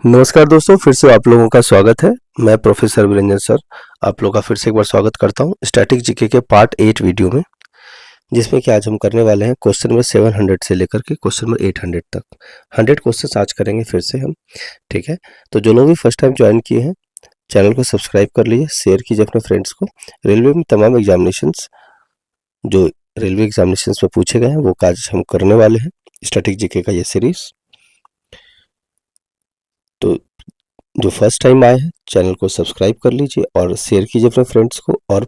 नमस्कार दोस्तों, फिर से आप लोगों का स्वागत है। मैं प्रोफेसर वीरेंद्र सर आप लोगों का फिर से एक बार स्वागत करता हूं स्टैटिक जीके के पार्ट 8 वीडियो में, जिसमें कि आज हम करने वाले हैं क्वेश्चन नंबर 700 से लेकर के क्वेश्चन नंबर 800 तक। 100 क्वेश्चन आज करेंगे फिर से हम। ठीक है, तो जो लोग भी फर्स्ट टाइम ज्वाइन किए हैं चैनल को सब्सक्राइब कर लीजिए, शेयर कीजिए अपने फ्रेंड्स को। रेलवे में तमाम एग्जामिनेशंस जो रेलवे एग्जामिनेशंस में पूछे गए हैं वो आज हम करने वाले हैं, स्टैटिक जीके का ये सीरीज। तो जो फर्स्ट टाइम आए हैं चैनल को सब्सक्राइब कर लीजिए और शेयर कीजिए अपने फ्रेंड्स को, और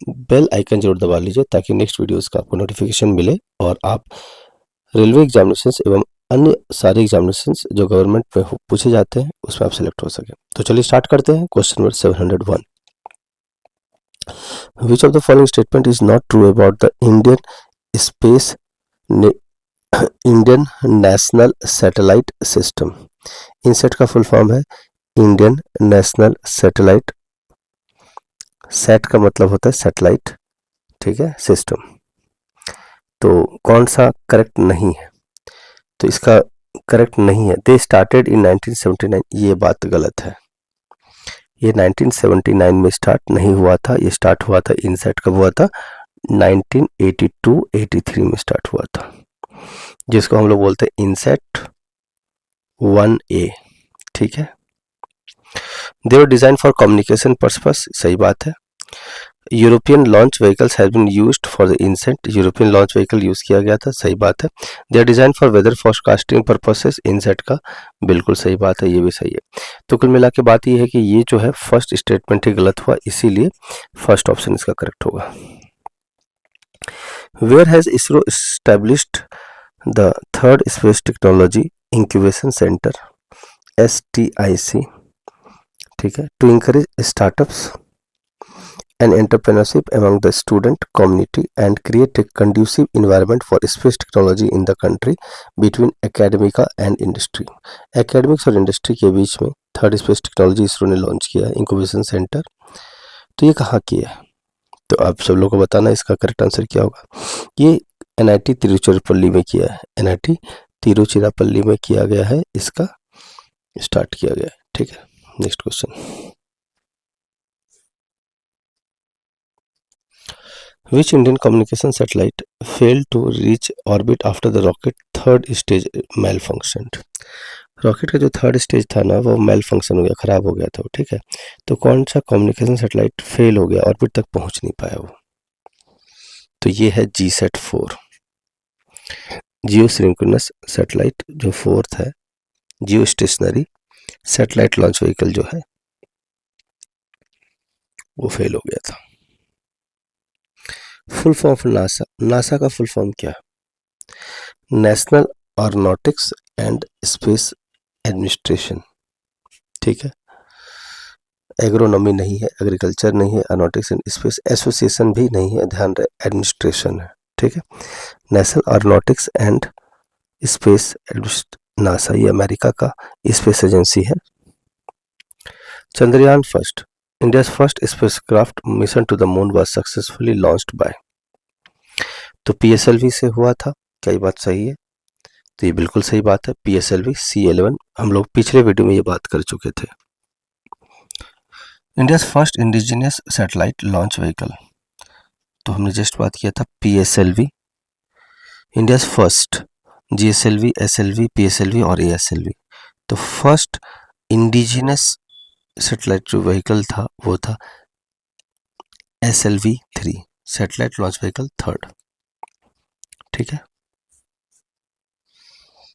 बेल आइकन जरूर दबा लीजिए ताकि नेक्स्ट वीडियोस का आपको नोटिफिकेशन मिले और आप रेलवे एग्जामिनेशंस एवं अन्य सारे एग्जामिनेशंस जो गवर्नमेंट में पूछे जाते हैं उसमें आप सेलेक्ट हो सके। तो चलिए स्टार्ट करते हैं। Question number 701, which of the following statement is not true about the space Indian national satellite system. INSAT का फुल फॉर्म है इंडियन नेशनल सैटेलाइट। सेट का मतलब होता है सैटेलाइट, ठीक है, सिस्टम। तो कौन सा करेक्ट नहीं है? तो इसका करेक्ट नहीं है दे स्टार्टेड इन 1979, ये बात गलत है। ये 1979 में स्टार्ट नहीं हुआ था, ये स्टार्ट हुआ था इनसेट कब हुआ था? 1982-83 में स्टार्ट हुआ था, जिसको हम लोग बोलते हैं इनसेट 1A। ठीक है, they were design for communication purpose, सही बात है। European launch vehicles has been used for the INSAT, European launch vehicle use किया गया था, सही बात है। They are design for weather forecasting purposes, INSAT का बिल्कुल सही बात है, ये भी सही है। तो कुल मिला के बात ये है कि ये जो है फर्स्ट स्टेटमेंट ही गलत हुआ, इसीलिए फर्स्ट ऑप्शन इसका करेक्ट होगा। Where has ISRO established the third space technology incubation centre, STIC, ठीक है, to encourage startups and entrepreneurship among the student community and create a conducive environment for space technology in the country between academia and industry। academics और industry के बीच में third space technology ISRO ने launch किया है, incubation centre. तो ये कहाँ किया है? तो आप सब लोगों को बताना इसका करेक्ट आंसर क्या होगा। ये NIT तिरुचिरापल्ली में किया है, NIT तिरुचिरापल्ली में किया गया है, इसका स्टार्ट किया गया है। ठीक है, next question, Which Indian communication satellite failed to reach orbit after the rocket third stage malfunctioned? Rocket का जो थर्ड स्टेज था ना वो मेल फंक्शन हो गया, खराब हो गया था, ठीक है। तो कौन सा कम्युनिकेशन सैटेलाइट फेल हो गया, ऑर्बिट तक पहुंच नहीं पाया वो? तो ये है GSAT-4, जियो सिंक्रोनस सैटेलाइट जो फोर्थ है, जियो स्टेशनरी सैटेलाइट लॉन्च व्हीकल जो है वो फेल हो गया था। Full form of NASA, NASA का फुल फॉर्म क्या? National aeronautics and space administration, ठीक है। एग्रोनॉमी नहीं है, एग्रीकल्चर नहीं है, एरोनॉटिक्स एंड स्पेस एसोसिएशन भी नहीं है, ध्यान रहे एडमिनिस्ट्रेशन है, ठीक है। National aeronautics and space NASA, ये अमेरिका का स्पेस एजेंसी है। Chandrayaan first, India first spacecraft mission to the moon was successfully launched by. तो PSLV से हुआ था, क्या ये बात सही है? तो ये बिल्कुल सही बात है, PSLV C-11, हम लोग पिछले वीडियो में ये बात कर चुके थे। India first indigenous satellite launch vehicle, तो हमने जस्ट बात किया था PSLV, India first GSLV, SLV, PSLV और ASLV। तो फर्स्ट इंडिजिनियस सैटेलाइट जो व्हीकल था वो था SLV-3, satellite launch vehicle third, ठीक है।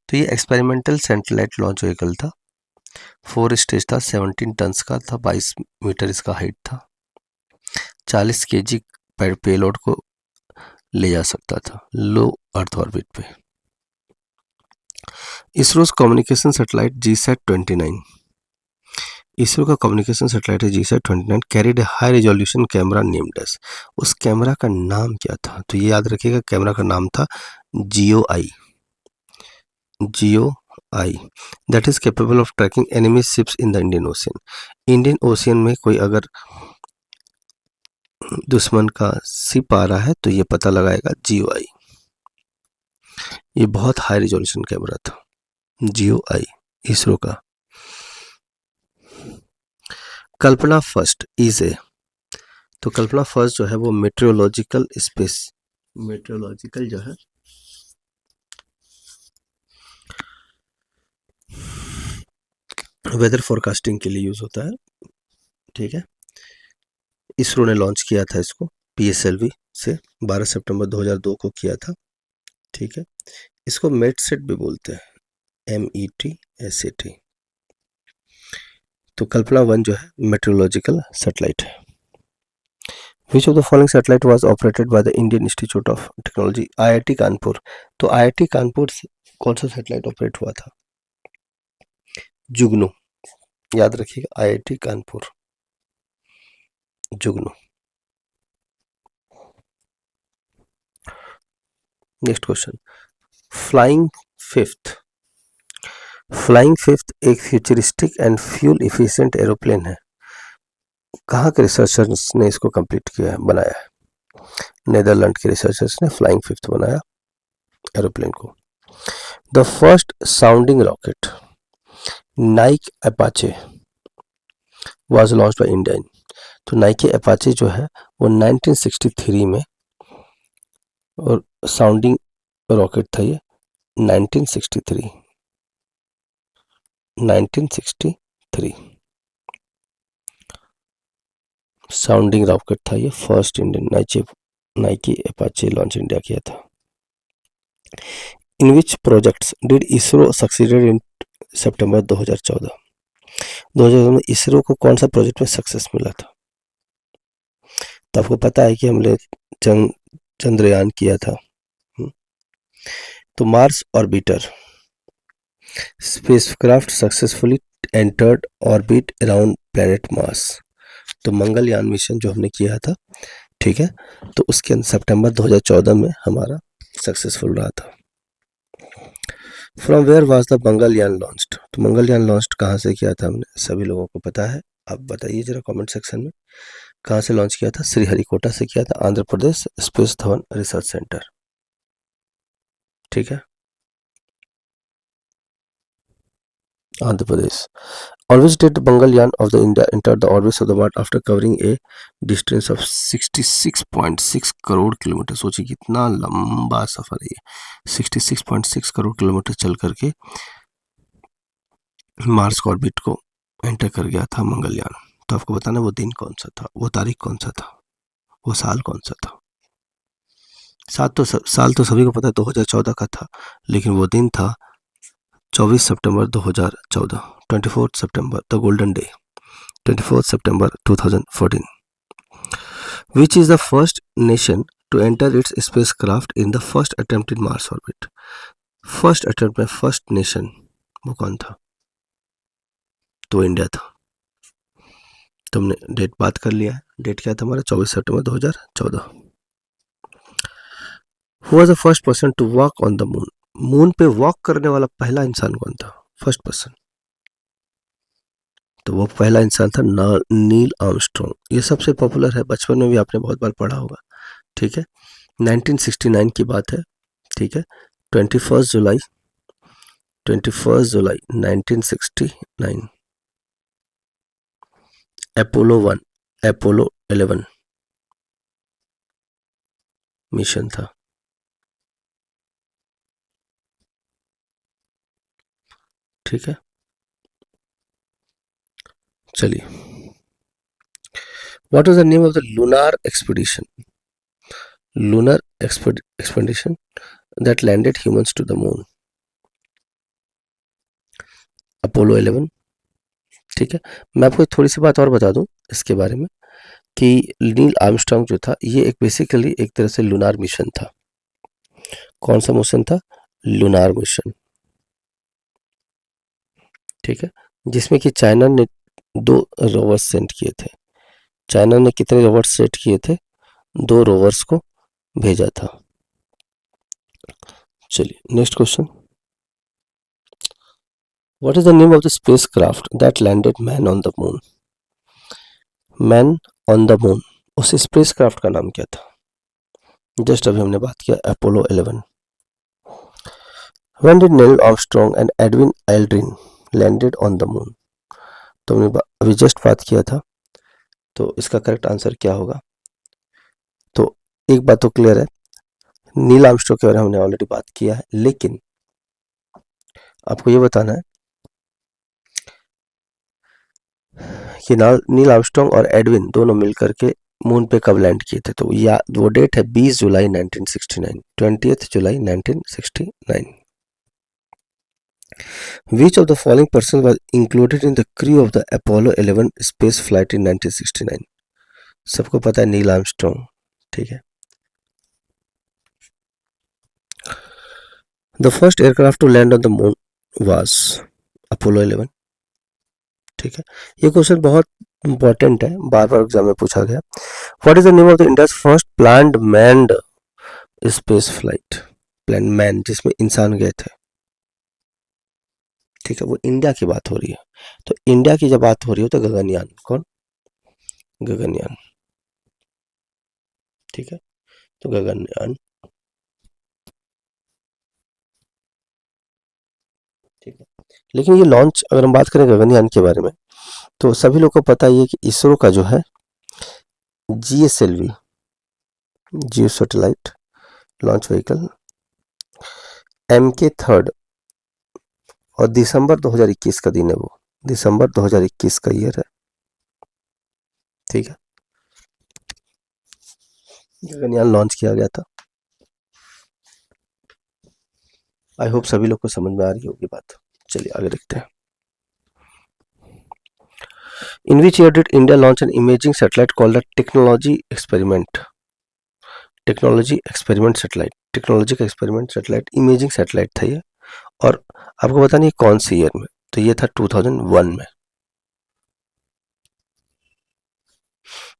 तो ये एक्सपेरिमेंटल सैटेलाइट लॉन्च व्हीकल था, 4 स्टेज था, 17 टन्स का था, 22 मीटर इसका हाइट था, 40 kg पेलोड को ले जा सकता था लो अर्थ ऑर्बिट पे। ISRO communication satellite GSAT-29, ISRO का कम्युनिकेशन सैटेलाइट है GSAT-29, carried high resolution camera named as, उस कैमरा का नाम क्या था? तो ये याद रखिएगा, कैमरा का नाम था GeoEye, GeoEye, that is capable of tracking enemy ships in the Indian Ocean. Indian Ocean में कोई अगर दुश्मन का शिप आ रहा है तो ये पता लगाएगा GeoEye। ये बहुत हाई रेजोल्यूशन कैमरा था GeoEye इसरो का। कल्पना फर्स्ट इज ए, तो कल्पना फर्स्ट जो है वो मेट्रोलॉजिकल जो है वेदर फोरकास्टिंग के लिए यूज होता है, ठीक है। इसरो ने लॉन्च किया था इसको PSLV से 12 सितंबर 2002 को किया था, ठीक है। इसको मेटसेट भी बोलते हैं, METSAT। तो कल्पना 1 जो है मेट्रोलॉजिकल सैटेलाइट है। Which of the following satellite was operated by the Indian Institute of Technology, IIT Kanpur? तो IIT कानपुर से कौन सा सैटेलाइट ऑपरेट हुआ था? जुगनू, याद रखिएगा, IIT कानपुर, जुगनू। नेक्स्ट क्वेश्चन, फ्लाइंग फिफ्थ एक futuristic and fuel efficient aeroplane है। कहाँ के रिसर्चर्स ने इसको कंप्लीट किया है, बनाया है? नेदरलैंड के रिसर्चर्स ने फ्लाइंग फिफ्थ बनाया एरोप्लेन को। The first sounding rocket Naik Apache was launched by India. तो नाइकी अपाचे जो है वो 1963 में, और साउंडिंग रॉकेट था ये 1963 साउंडिंग रॉकेट था ये, first Indian Nike Apache launch India किया था। In which projects did ISRO succeeded in September 2014 में इसरो को कौन सा प्रोजेक्ट में सक्सेस मिला था? तो आपको पता है कि हमने चंद्रयान किया था। तो Mars orbiter spacecraft successfully entered orbit around planet Mars. तो मंगलयान मिशन जो हमने किया था, ठीक है, तो उसके अंदर सितंबर 2014 में हमारा सक्सेसफुल रहा था। From where was the Mangalyaan launched? तो मंगलयान लॉन्च कहाँ से किया था हमने, सभी लोगों को पता है। आप बताइए जरा कमेंट सेक्शन में, कहाँ से लॉन्च किया था? श्रीहरिकोटा से किया था, Andhra Pradesh space Dhawan research centre, ठीक है, Andhra Pradesh. On which date Mangalyaan of the India entered the orbit of the Mars after covering a distance of 66.6 crore kilometre? सोचिए कितना लंबा सफर है ये, 66.6 करोड़ किलोमीटर चल करके मार्स ऑर्बिट को एंटर कर गया था मंगलयान। तो आपको बताना वो दिन कौन सा था, वो तारीख कौन सा था, वो साल कौन सा था। साल तो सभी को पता है 2014 का था, लेकिन वो दिन था 24 सितंबर 2014, 24 सितंबर, the golden day, 24 September 2014. Which is the first nation to enter its spacecraft in the first attempt in Mars orbit? First attempt में फर्स्ट नेशन वो कौन था? तो इंडिया था। तुमने डेट बात कर लिया है, डेट क्या था हमारा? 24 सितंबर 2014। Who was the first person to walk on the moon? Moon पे वॉक करने वाला पहला इंसान कौन था? फर्स्ट पर्सन, तो वो पहला इंसान था नील आर्मस्ट्रॉन्ग। ये सबसे पॉपुलर है, बचपन में भी आपने बहुत बार पढ़ा होगा, ठीक है। 1969 की बात है, ठीक है, 21 जुलाई 1969 अपोलो 1 अपोलो 11 मिशन था, ठीक है। चलिए, what was the name of the lunar expedition that landed humans to the moon? Apollo 11, ठीक है। मैं आपको थोड़ी सी बात और बता दूं इसके बारे में कि नील आर्मस्ट्रॉन्ग जो था ये एक बेसिकली एक तरह से लूनार मिशन था। कौन सा मिशन था? लूनार मिशन, ठीक है, जिसमें कि चाइना ने 2 रोवर्स सेंड किए थे। चाइना ने कितने रोवर्स सेट किए थे? 2 रोवर्स को भेजा था। चलिए next question, what is the name of the spacecraft that landed man on the moon? Man on the moon, उस स्पेसक्राफ्ट का नाम क्या था? जस्ट अभी हमने बात किया Apollo 11। When did Neil Armstrong and Edwin Aldrin landed on the moon? तो हमने अभी जस्ट बात किया था तो इसका करेक्ट आंसर क्या होगा? तो एक बात तो क्लियर है, नील आर्मस्ट्रॉन्ग के बारे में हमने ऑलरेडी बात किया है, लेकिन आपको ये बताना है कि नील आर्मस्ट्रॉन्ग और एडविन दोनों मिलकर के मून पे कब लैंड किए थे। तो या वो डेट है 20 जुलाई 1969, 20th July 1969। Which of the following persons was included in the crew of the Apollo 11 space flight in 1969? सबको पता है नील आर्मस्ट्रॉन्ग, ठीक है। The first aircraft to land on the moon was Apollo 11, ठीक है। ये question बहुत important है, बार बार एग्जाम में पूछा गया। What is the name of the India's first planned manned space flight? Plan man जिसमें इंसान गए थे, ठीक है, वो इंडिया की बात हो रही है। तो इंडिया की जब बात हो रही हो तो गगनयान, कौन? गगनयान, ठीक है। तो गगनयान, ठीक है। लेकिन ये लॉन्च, अगर हम बात करें गगनयान के बारे में, तो सभी लोग को पता ही है कि इसरो का जो है GSLV, जियो सैटेलाइट लॉन्च व्हीकल, MK3 और दिसंबर 2021 का दिन है, वो दिसंबर 2021 का ईयर है, ठीक है। गगनयान लॉन्च किया गया था। आई होप सभी लोग को समझ में आ रही होगी बात। चलिए आगे देखते हैं। In which year did India launch an imaging satellite called the Technology Experiment? Technology experiment satellite, technology का एक्सपेरिमेंट सैटेलाइट, इमेजिंग सैटेलाइट था ये। और आपको पता नहीं कौन सी ईयर में, तो ये था 2001 में।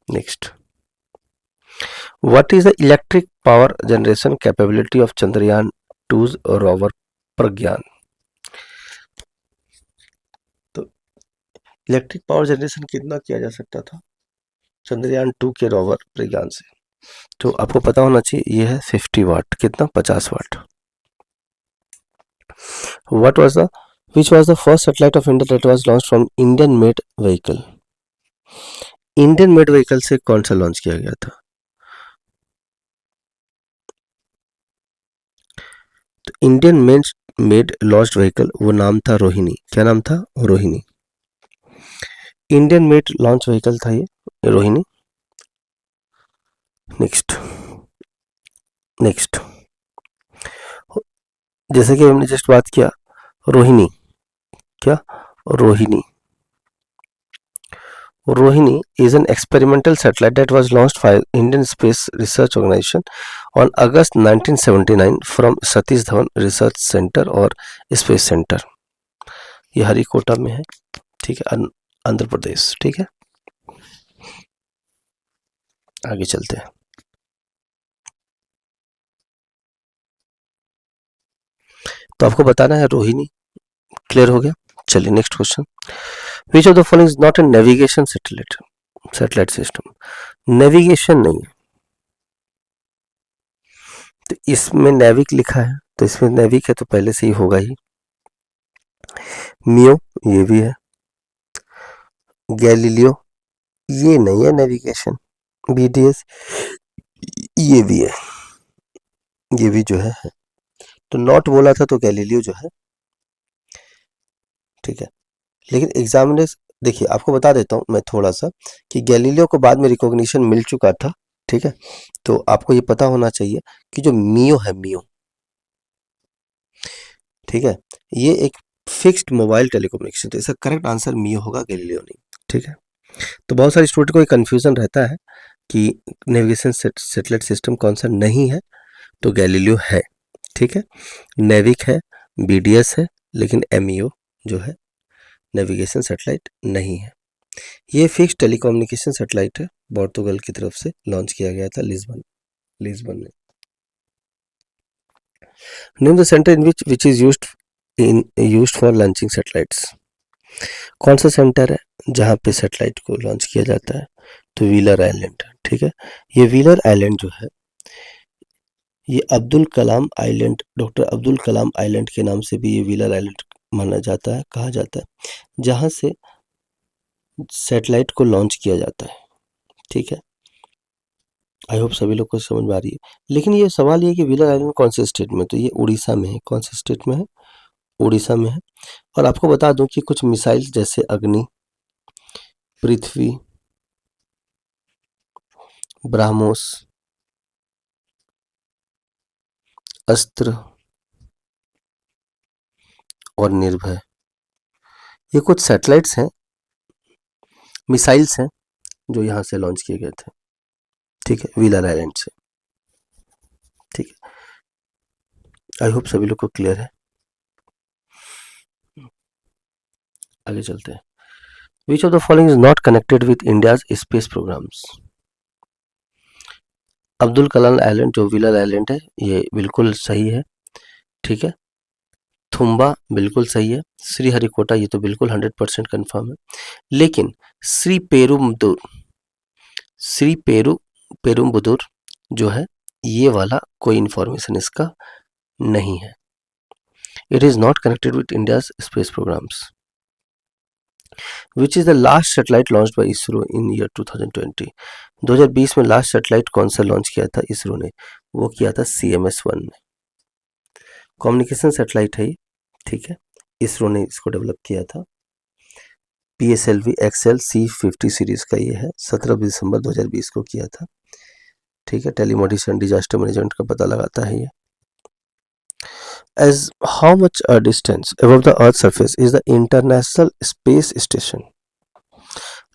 Next, what is the electric power generation capability of Chandrayaan 2 rover Pragyan? तो इलेक्ट्रिक पावर जनरेशन कितना किया जा सकता था चंद्रयान 2 के रोवर प्रज्ञान से? तो आपको पता होना चाहिए, ये है 50 वाट, कितना? 50 वाट। What was the which was the first satellite of India that was launched from Indian made vehicle? Indian made vehicle से कौन सा लॉन्च किया गया था? तो इंडियन मेड लॉन्च व्हीकल, वो नाम था रोहिणी। क्या नाम था? Rohini. Indian made launch vehicle था ये रोहिणी। नेक्स्ट, नेक्स्ट, जैसे कि हमने जस्ट बात किया रोहिणी, क्या? Rohini, Rohini is an experimental satellite that was launched by Indian Space Research Organization on August 1979 from Satish Dhawan Research Center और Space Center। ये हरिकोटा में है, ठीक है, आंध्र प्रदेश, ठीक है। आगे चलते हैं। तो आपको बताना है रोहिणी, क्लियर हो गया। चलिए next question, which of the following is not a navigation satellite system? Navigation नहीं है, तो इसमें नेविक लिखा है, तो इसमें नेविक है तो पहले से ही होगा ही। मियो, ये भी है। गैलीलियो, ये नहीं है नेविगेशन। BDS, ये भी है, ये भी जो है। तो नॉट बोला था तो गैलीलियो जो है, ठीक है। लेकिन एग्जामिनर्स, देखिए आपको बता देता हूँ मैं थोड़ा सा कि गैलीलियो को बाद में रिकॉग्निशन मिल चुका था, ठीक है। तो आपको ये पता होना चाहिए कि जो मियो है, मियो, ठीक है, ये एक फिक्स्ड मोबाइल टेलीकम्युनिकेशन, तो इसका करेक्ट आंसर मियो होगा, गैलीलियो नहीं, ठीक है। तो बहुत सारे स्टूडेंट को एक कन्फ्यूजन रहता है कि नेविगेशन सैटेलाइट सिस्टम कौन सा नहीं है, तो गैलीलियो है, ठीक है। नेविक है, BDS है, लेकिन MEO जो है नेविगेशन सैटेलाइट नहीं है। ये फिक्स टेलीकम्युनिकेशन सैटेलाइट है, पोर्तुगल की तरफ से लॉन्च किया गया था लिस्बन में। Name the centre in which is used for launching satellites? कौन सा सेंटर है जहाँ पे सैटेलाइट को लॉन्च किया जाता है? तो व्हीलर आइलैंड, ठीक है। ये व्हीलर आइलैंड जो है, ये Abdul Kalam island, doctor Abdul Kalam island के नाम से भी ये व्हीलर आइलैंड माना जाता है, कहा जाता है, जहाँ से सैटेलाइट को लॉन्च किया जाता है, ठीक है, आई होप सभी लोग को समझ में आ रही है। लेकिन ये सवाल ये है कि व्हीलर आइलैंड कौन से स्टेट में, तो ये उड़ीसा में है। कौन से स्टेट में है? उड़ीसा में है। और आपको बता दूं कि कुछ मिसाइल जैसे अग्नि, पृथ्वी, ब्रह्मोस, अस्त्र और निर्भय, ये कुछ सैटेलाइट्स हैं, मिसाइल्स हैं जो यहाँ से लॉन्च किए गए थे, ठीक है, व्हीलर आइलैंड से। ठीक है, आई होप सभी लोग को क्लियर है। आगे चलते हैं। Which of the following is not connected with India's space programmes? Abdul Kalam island जो व्हीलर आइलैंड है ये बिल्कुल सही है, ठीक है। थुम्बा बिल्कुल सही है। श्रीहरिकोटा ये तो बिल्कुल 100% कन्फर्म है। लेकिन श्री पेरुम्बुदुर जो है ये वाला कोई इंफॉर्मेशन इसका नहीं है। It is not connected with India's space programmes. Which is the last satellite launch by ISRO in year 2020? 2020 में लास्ट सैटेलाइट कौन सा लॉन्च किया था इसरो ने? वो किया था CMS-1 ने। कम्युनिकेशन सैटेलाइट है ये, ठीक है, इसरो ने इसको डेवलप किया था। PSLV XL C50 सीरीज का ये है, 17 दिसंबर 2020 को किया था, ठीक है। टेलीमोडिशन डिजास्टर मैनेजमेंट का पता लगाता है ये। As how much a distance above the Earth's surface is the International Space Station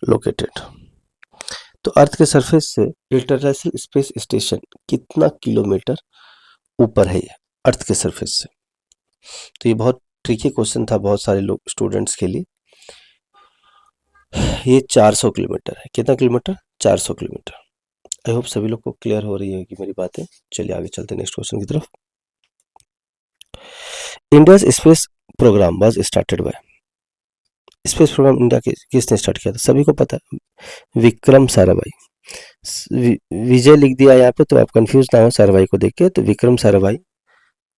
located? तो अर्थ के सरफेस से इंटरनेशनल स्पेस स्टेशन कितना किलोमीटर ऊपर है ये अर्थ के सरफेस से? तो ये बहुत ट्रिकी क्वेश्चन था बहुत सारे लोग स्टूडेंट्स के लिए। ये 400 किलोमीटर है। कितना किलोमीटर? 400 किलोमीटर। आई होप सभी लोग को क्लियर हो रही होगी मेरी बातें। चलिए आगे चलते हैं नेक्स्ट क्वेश्चन की तरफ। India space programme was started by, space programme India के किसने स्टार्ट किया था? सभी को पता है, विक्रम साराभाई। विजय लिख दिया यहाँ पे तो आप कंफ्यूज ना हो साराभाई को देख के। तो विक्रम साराभाई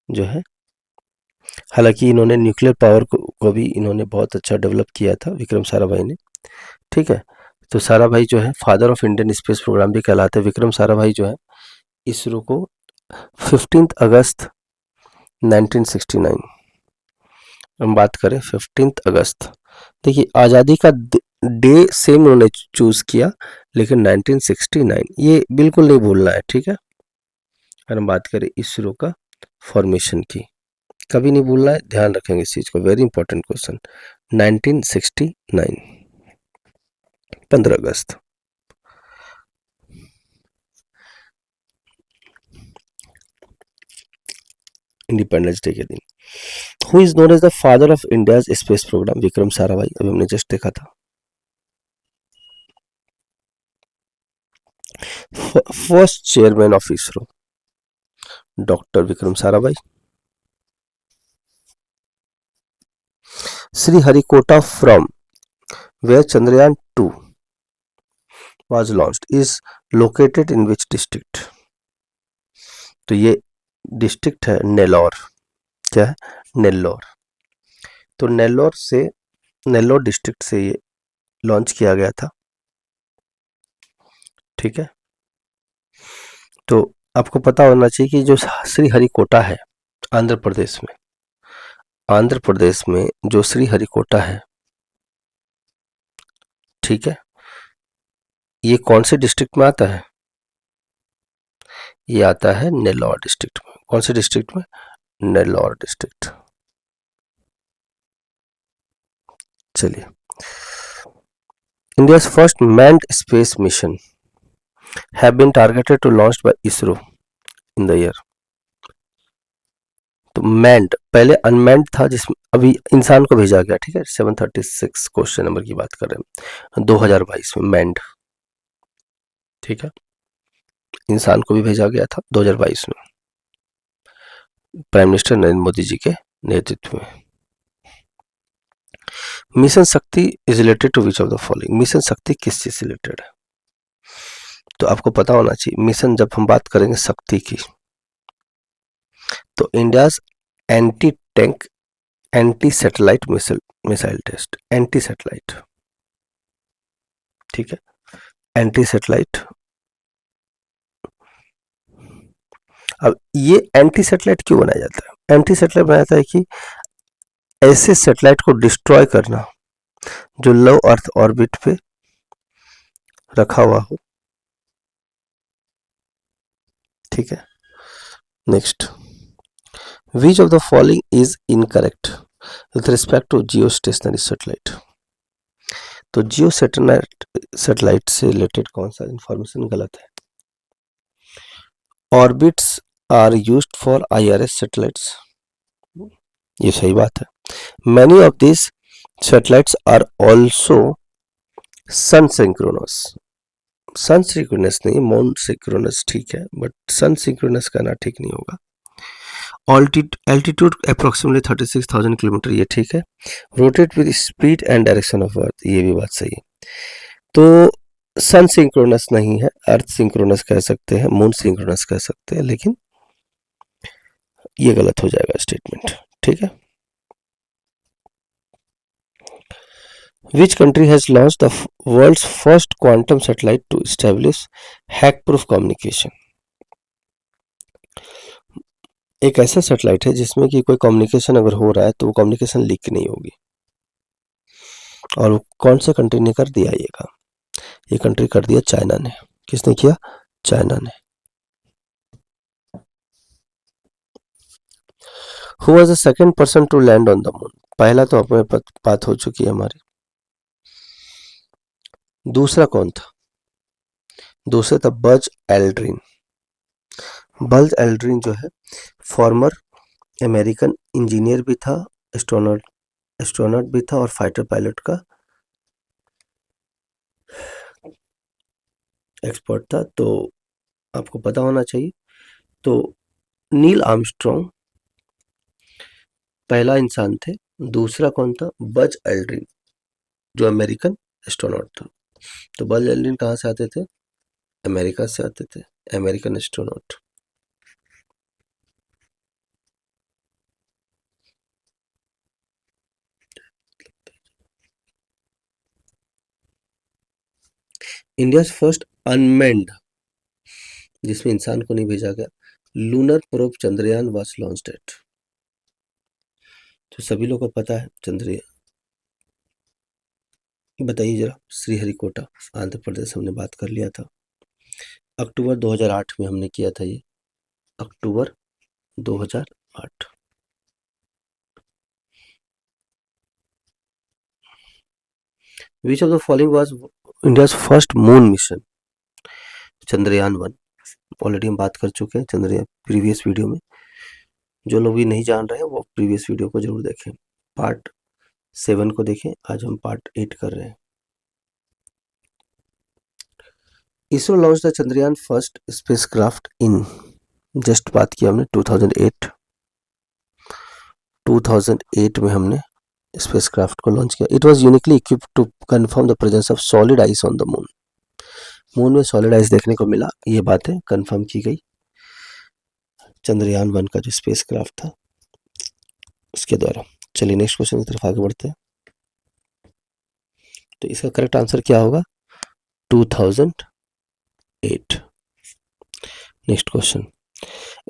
जो है, हालांकि इन्होंने न्यूक्लियर पावर को भी इन्होंने बहुत अच्छा डेवलप किया था विक्रम साराभाई ने, ठीक है। तो साराभाई जो है father of Indian space programme भी कहलाते हैं। विक्रम साराभाई जो है इसरो को 15 अगस्त 1969, हम बात करें 15 अगस्त, देखिए आज़ादी का डे सेम उन्होंने चूज किया, लेकिन 1969 ये बिल्कुल नहीं भूलना है, ठीक है। अगर हम बात करें इसरो का फॉर्मेशन की, कभी नहीं भूलना है, ध्यान रखेंगे इस चीज को, वेरी इंपॉर्टेंट क्वेश्चन। 1969 15 अगस्त। इंडिपेंडेंस डे के दिन। Who is known as the father of India's space programme? Vikram Sarabhai, अभी हमने जस्ट देखा था। First chairman of ISRO doctor Vikram Sarabhai. Sriharikota from where Chandrayaan-2 was launched is located in which district? तो ये डिस्ट्रिक्ट है नेल्लौर। क्या है? नेल्लौर। तो नेल्लौर डिस्ट्रिक्ट से ये लॉन्च किया गया था, ठीक है। तो आपको पता होना चाहिए कि जो श्रीहरिकोटा है आंध्र प्रदेश में जो श्रीहरिकोटा है, ठीक है, ये कौन से डिस्ट्रिक्ट में आता है? ये आता है नेल्लौर डिस्ट्रिक्ट में। कौन से डिस्ट्रिक्ट में? नेल्लौर डिस्ट्रिक्ट। चलिए, India's first manned space mission have been targeted to launched by ISRO in the year. तो मैन्ड, पहले अनमैन्ड था जिसमें अभी इंसान को भेजा गया, ठीक है। 736 क्वेश्चन नंबर की बात कर रहे हैं, 2022 में मैन्ड, ठीक है, इंसान को भी भेजा गया था 2022 में प्राइम मिनिस्टर नरेंद्र मोदी जी के नेतृत्व में। Mission Shakti is related to which of the following? Mission Shakti किस चीज से रिलेटेड है? तो आपको पता होना चाहिए, मिशन जब हम बात करेंगे शक्ति की, तो India's anti tank anti satellite missile test, anti satellite, ठीक है, एंटी सेटेलाइट। अब ये एंटी सेटेलाइट क्यों बनाया जाता है? एंटी सेटेलाइट बनाया जाता है कि ऐसे सेटेलाइट को डिस्ट्रॉय करना जो लो अर्थ ऑर्बिट पे रखा हुआ हो। ठीक है, next, which of the following is incorrect with respect to geostationary satellite? तो जियो सेटेलाइट से रिलेटेड कौन सा इंफॉर्मेशन गलत है? Orbits are used for IRS satellites, ये सही बात है। Many of this satellites are also sun synchronous. Sun synchronous नहीं, मून सिंक्रोनस ठीक है, बट सन सिंक्रोनस कहना ठीक नहीं होगा। एल्टीट्यूड अप्रोक्सीमेटली 36,000 किलोमीटर, ये ठीक है। Rotate with speed and direction of earth, ये भी बात सही है। तो सन सिंक्रोनस नहीं है, अर्थ सिंक्रोनस कह सकते हैं, मून सिंक्रोनस कह सकते हैं, लेकिन ये गलत हो जाएगा स्टेटमेंट। ठीक है। Which country has launch the world's first quantum satellite to establish hack proof communication? एक ऐसा सैटेलाइट है जिसमें कि कोई कम्युनिकेशन अगर हो रहा है तो वो कम्युनिकेशन लीक नहीं होगी। और वो कौन से कंट्री ने कर दिया ये काम? ये कंट्री कर दिया चाइना ने। किसने किया? चाइना ने। Who was the second person to land on the moon? पहला तो अपने बात हो चुकी है हमारी। दूसरा कौन था? दूसरा था बज एल्ड्रिन। बज एल्ड्रिन जो है फॉर्मर अमेरिकन इंजीनियर भी था, एस्ट्रोनॉट भी था और फाइटर पायलट का एक्सपर्ट था। तो आपको पता होना चाहिए। तो नील आर्मस्ट्रॉन्ग पहला इंसान थे। दूसरा कौन था? बज एल्ड्रिन, जो अमेरिकन एस्ट्रोनॉट था। तो बज एल्ड्रिन कहाँ से आते थे? अमेरिका से आते थे, American astronaut. India first unmanned, जिसमें इंसान को नहीं भेजा गया, lunar probe Chandrayaan was launched at. तो सभी लोगों को पता है चंद्रयान। बताइए जरा। श्रीहरिकोटा, आंध्र प्रदेश, हमने बात कर लिया था। अक्टूबर 2008 में हमने किया था ये, अक्टूबर 2008। विच of the following was India first moon mission? Chandrayaan 1, already हम बात कर चुके हैं चंद्रयान प्रीवियस वीडियो में। जो लोग भी नहीं जान रहे हैं वो प्रीवियस वीडियो को जरूर देखें, पार्ट 7 को देखें। आज हम पार्ट 8 कर रहे हैं। ISRO launch the Chandrayaan first spacecraft in, just बात की हमने 2008 में हमने स्पेसक्राफ्ट को लॉन्च किया। It was uniquely equipped to confirm the presence of solid ice on the moon. Moon में सॉलिड आइस देखने को मिला, ये बातें कंफर्म की गई चंद्रयान 1 का जो स्पेसक्राफ्ट था उसके द्वारा। चलिए नेक्स्ट क्वेश्चन की तरफ आगे बढ़ते हैं। तो इसका करेक्ट आंसर क्या होगा? 2008। Next question,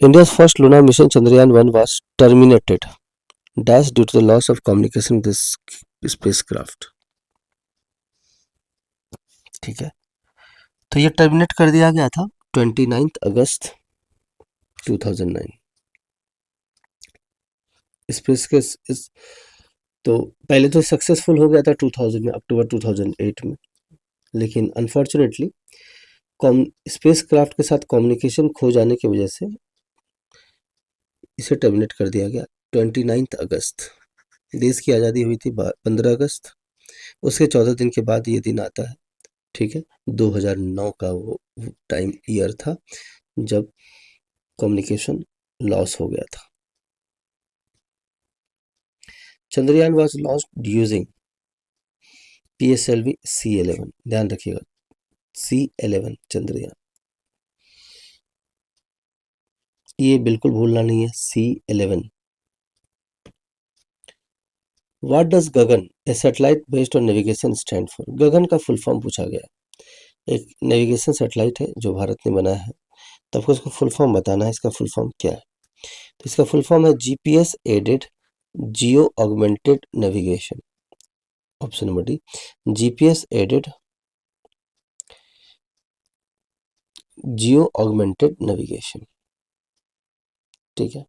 India's first lunar mission Chandrayaan 1 was terminated dash due to the loss of communication with this spacecraft। ठीक है, तो ये टर्मिनेट कर दिया गया था 29 अगस्त 2009। स्पेस के तो पहले तो सक्सेसफुल हो गया था 2000 में, अक्टूबर 2008 में, लेकिन अनफॉर्चुनेटली स्पेस क्राफ्ट के साथ कम्युनिकेशन खो जाने की वजह से इसे टर्मिनेट कर दिया गया 29 अगस्त। देश की आज़ादी हुई थी 15 अगस्त, उसके 14 दिन के बाद ये दिन आता है। ठीक है, 2009 का वो टाइम ईयर था जब कम्युनिकेशन लॉस हो गया था। Chandrayaan was launched using PSLV C11, ध्यान रखिएगा, C11 चंद्रयान, ये बिल्कुल भूलना नहीं है, C11। What does Gagan a satellite based on navigation stand for? Gagan का फुल फॉर्म पूछा गया। एक नेविगेशन सैटेलाइट है जो भारत ने बनाया है, तो आपको इसका फुल फॉर्म बताना है। इसका फुल फॉर्म क्या है? तो इसका फुल फॉर्म है GPS aided geo augmented navigation. Option number D, GPS aided geo augmented navigation. ठीक है।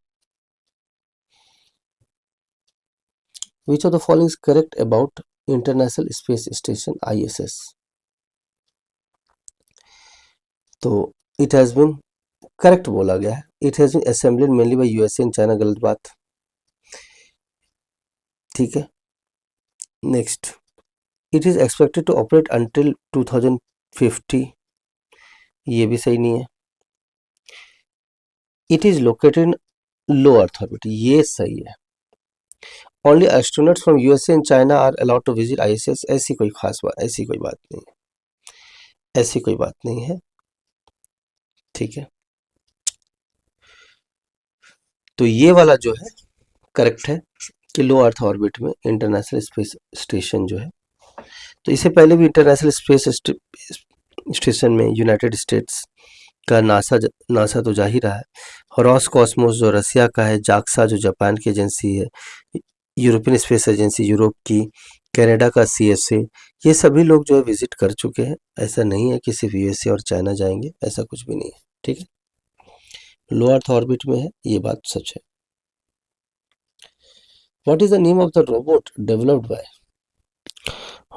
Which of the following is correct about international space station ISS? तो इट हैज बीन करेक्ट बोला गया है। It has been assembled mainly by USA and China. गलत बात। ठीक है। Next, it is expected to operate until 2050। ये भी सही नहीं है। It is located in low earth orbit. ये सही है। Only astronauts from USA and China are allowed to visit ISS। ऐसी कोई खास बात, ऐसी कोई बात नहीं है, ऐसी कोई बात नहीं है। ठीक है। तो ये वाला जो है करेक्ट है कि लो अर्थ ऑर्बिट में इंटरनेशनल स्पेस स्टेशन जो है, तो इससे पहले भी इंटरनेशनल स्पेस स्टेशन में यूनाइटेड स्टेट्स का नासा तो जा ही रहा है। रॉस कॉस्मोस जो रसिया का है, जाक्सा जो जापान की एजेंसी है, यूरोपियन स्पेस एजेंसी यूरोप की, कनाडा का CSA, ये सभी लोग जो है विजिट कर चुके हैं। ऐसा नहीं है कि सिर्फ USA और चाइना जाएंगे, ऐसा कुछ भी नहीं है। ठीक है। लो अर्थ ऑर्बिट में है, ये बात सच है। What is the name of the robot developed by?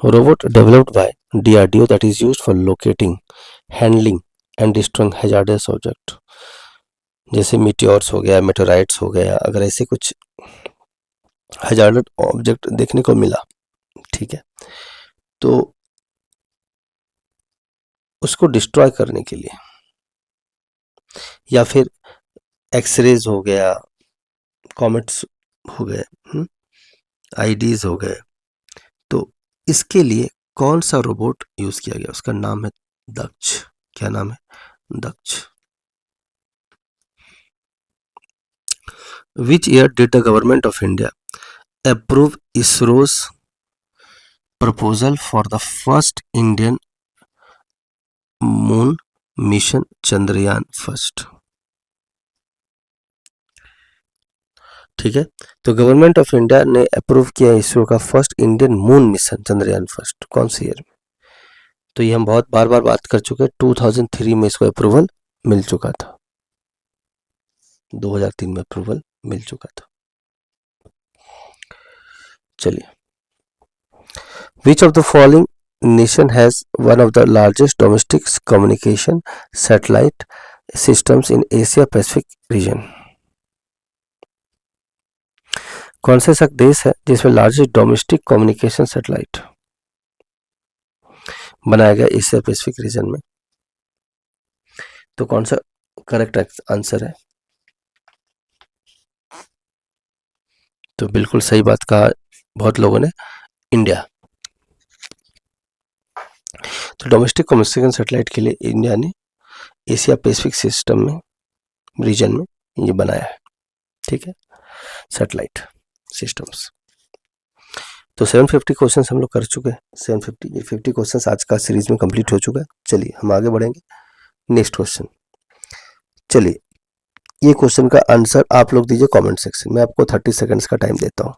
Robot developed by DRDO that is used for locating, handling and destroying hazardous object, जैसे मीटियोर्स हो गया, मेटेराइट्स हो गया। अगर ऐसे कुछ हजार्ड ऑब्जेक्ट देखने को मिला, ठीक है, तो उसको डिस्ट्रॉय करने के लिए, या फिर एक्सरेज हो गया, कॉमेट्स हो गए, IDs हो गए, तो इसके लिए कौन सा रोबोट यूज किया गया? उसका नाम है दक्ष। क्या नाम है? दक्ष। Which year did the government of India approve ISRO's proposal for the first Indian moon mission Chandrayaan first? ठीक है। तो गवर्नमेंट ऑफ इंडिया ने अप्रूव किया इसरो का first Indian moon mission Chandrayaan first. कौन सी ईयर में? तो ये हम बहुत बार बार बात कर चुके हैं। 2003 में इसको अप्रूवल मिल चुका था। 2003 में अप्रूवल मिल चुका था। चलिए, विच of the following nation has one of the largest domestic communication satellite systems in Asia Pacific region? कौन से ऐसा देश है जिसमें लार्जेस्ट डोमेस्टिक कम्युनिकेशन सैटेलाइट बनाया गया एशिया पैसिफिक रीजन में? तो कौन सा करेक्ट आंसर है? तो बिल्कुल सही बात कहा बहुत लोगों ने, इंडिया। तो डोमेस्टिक कम्युनिकेशन सैटेलाइट के लिए इंडिया ने एशिया पैसिफिक सिस्टम में, रीजन में ये बनाया है। ठीक है, सैटेलाइट सिस्टम्स। तो 750 क्वेश्चन हम लोग कर चुके हैं। 750 क्वेश्चन आज का सीरीज में कंप्लीट हो चुका है। चलिए हम आगे बढ़ेंगे। Next question. चलिए, ये क्वेश्चन का आंसर आप लोग दीजिए कमेंट सेक्शन में। आपको 30 सेकंड्स का टाइम देता हूँ।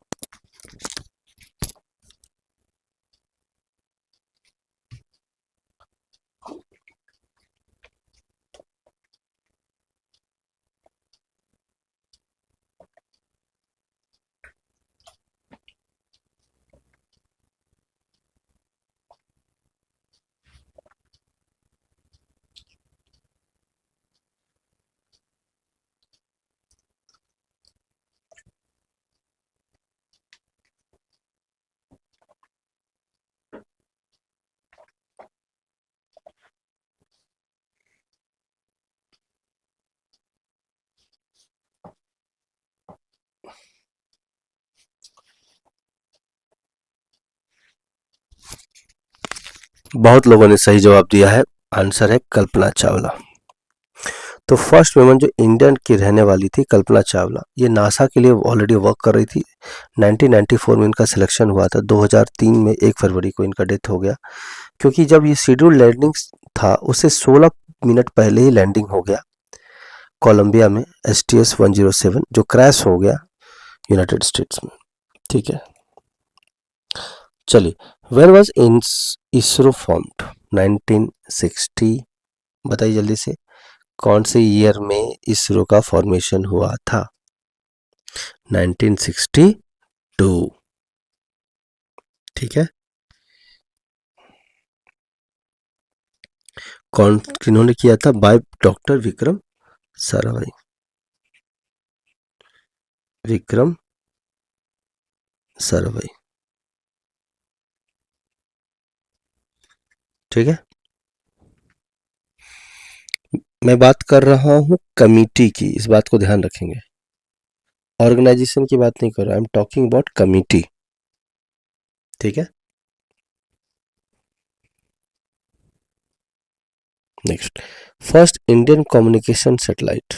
बहुत लोगों ने सही जवाब दिया है। आंसर है कल्पना चावला। तो फर्स्ट वुमन जो इंडियन की रहने वाली थी कल्पना चावला, ये नासा के लिए ऑलरेडी वर्क कर रही थी। 1994 में इनका सिलेक्शन हुआ था। 2003 में 1 फरवरी को इनका डेथ हो गया, क्योंकि जब ये शेड्यूल लैंडिंग था उससे 16 मिनट पहले ही लैंडिंग हो गया कोलंबिया में STS 107, जो क्रैश हो गया यूनाइटेड स्टेट्स में। ठीक है, चलिए, वेयर वाज इसरो फॉर्म्ड? 1960, बताइए जल्दी से, कौन से ईयर में इसरो का फॉर्मेशन हुआ था? 1962। ठीक है, कौन किन्होंने किया था? By doctor Vikram Sarabhai. विक्रम साराभाई। ठीक है, मैं बात कर रहा हूं कमिटी की, इस बात को ध्यान रखेंगे। ऑर्गेनाइजेशन की बात नहीं कर रहा, I am talking about committee. ठीक है, next, first Indian communication satellite.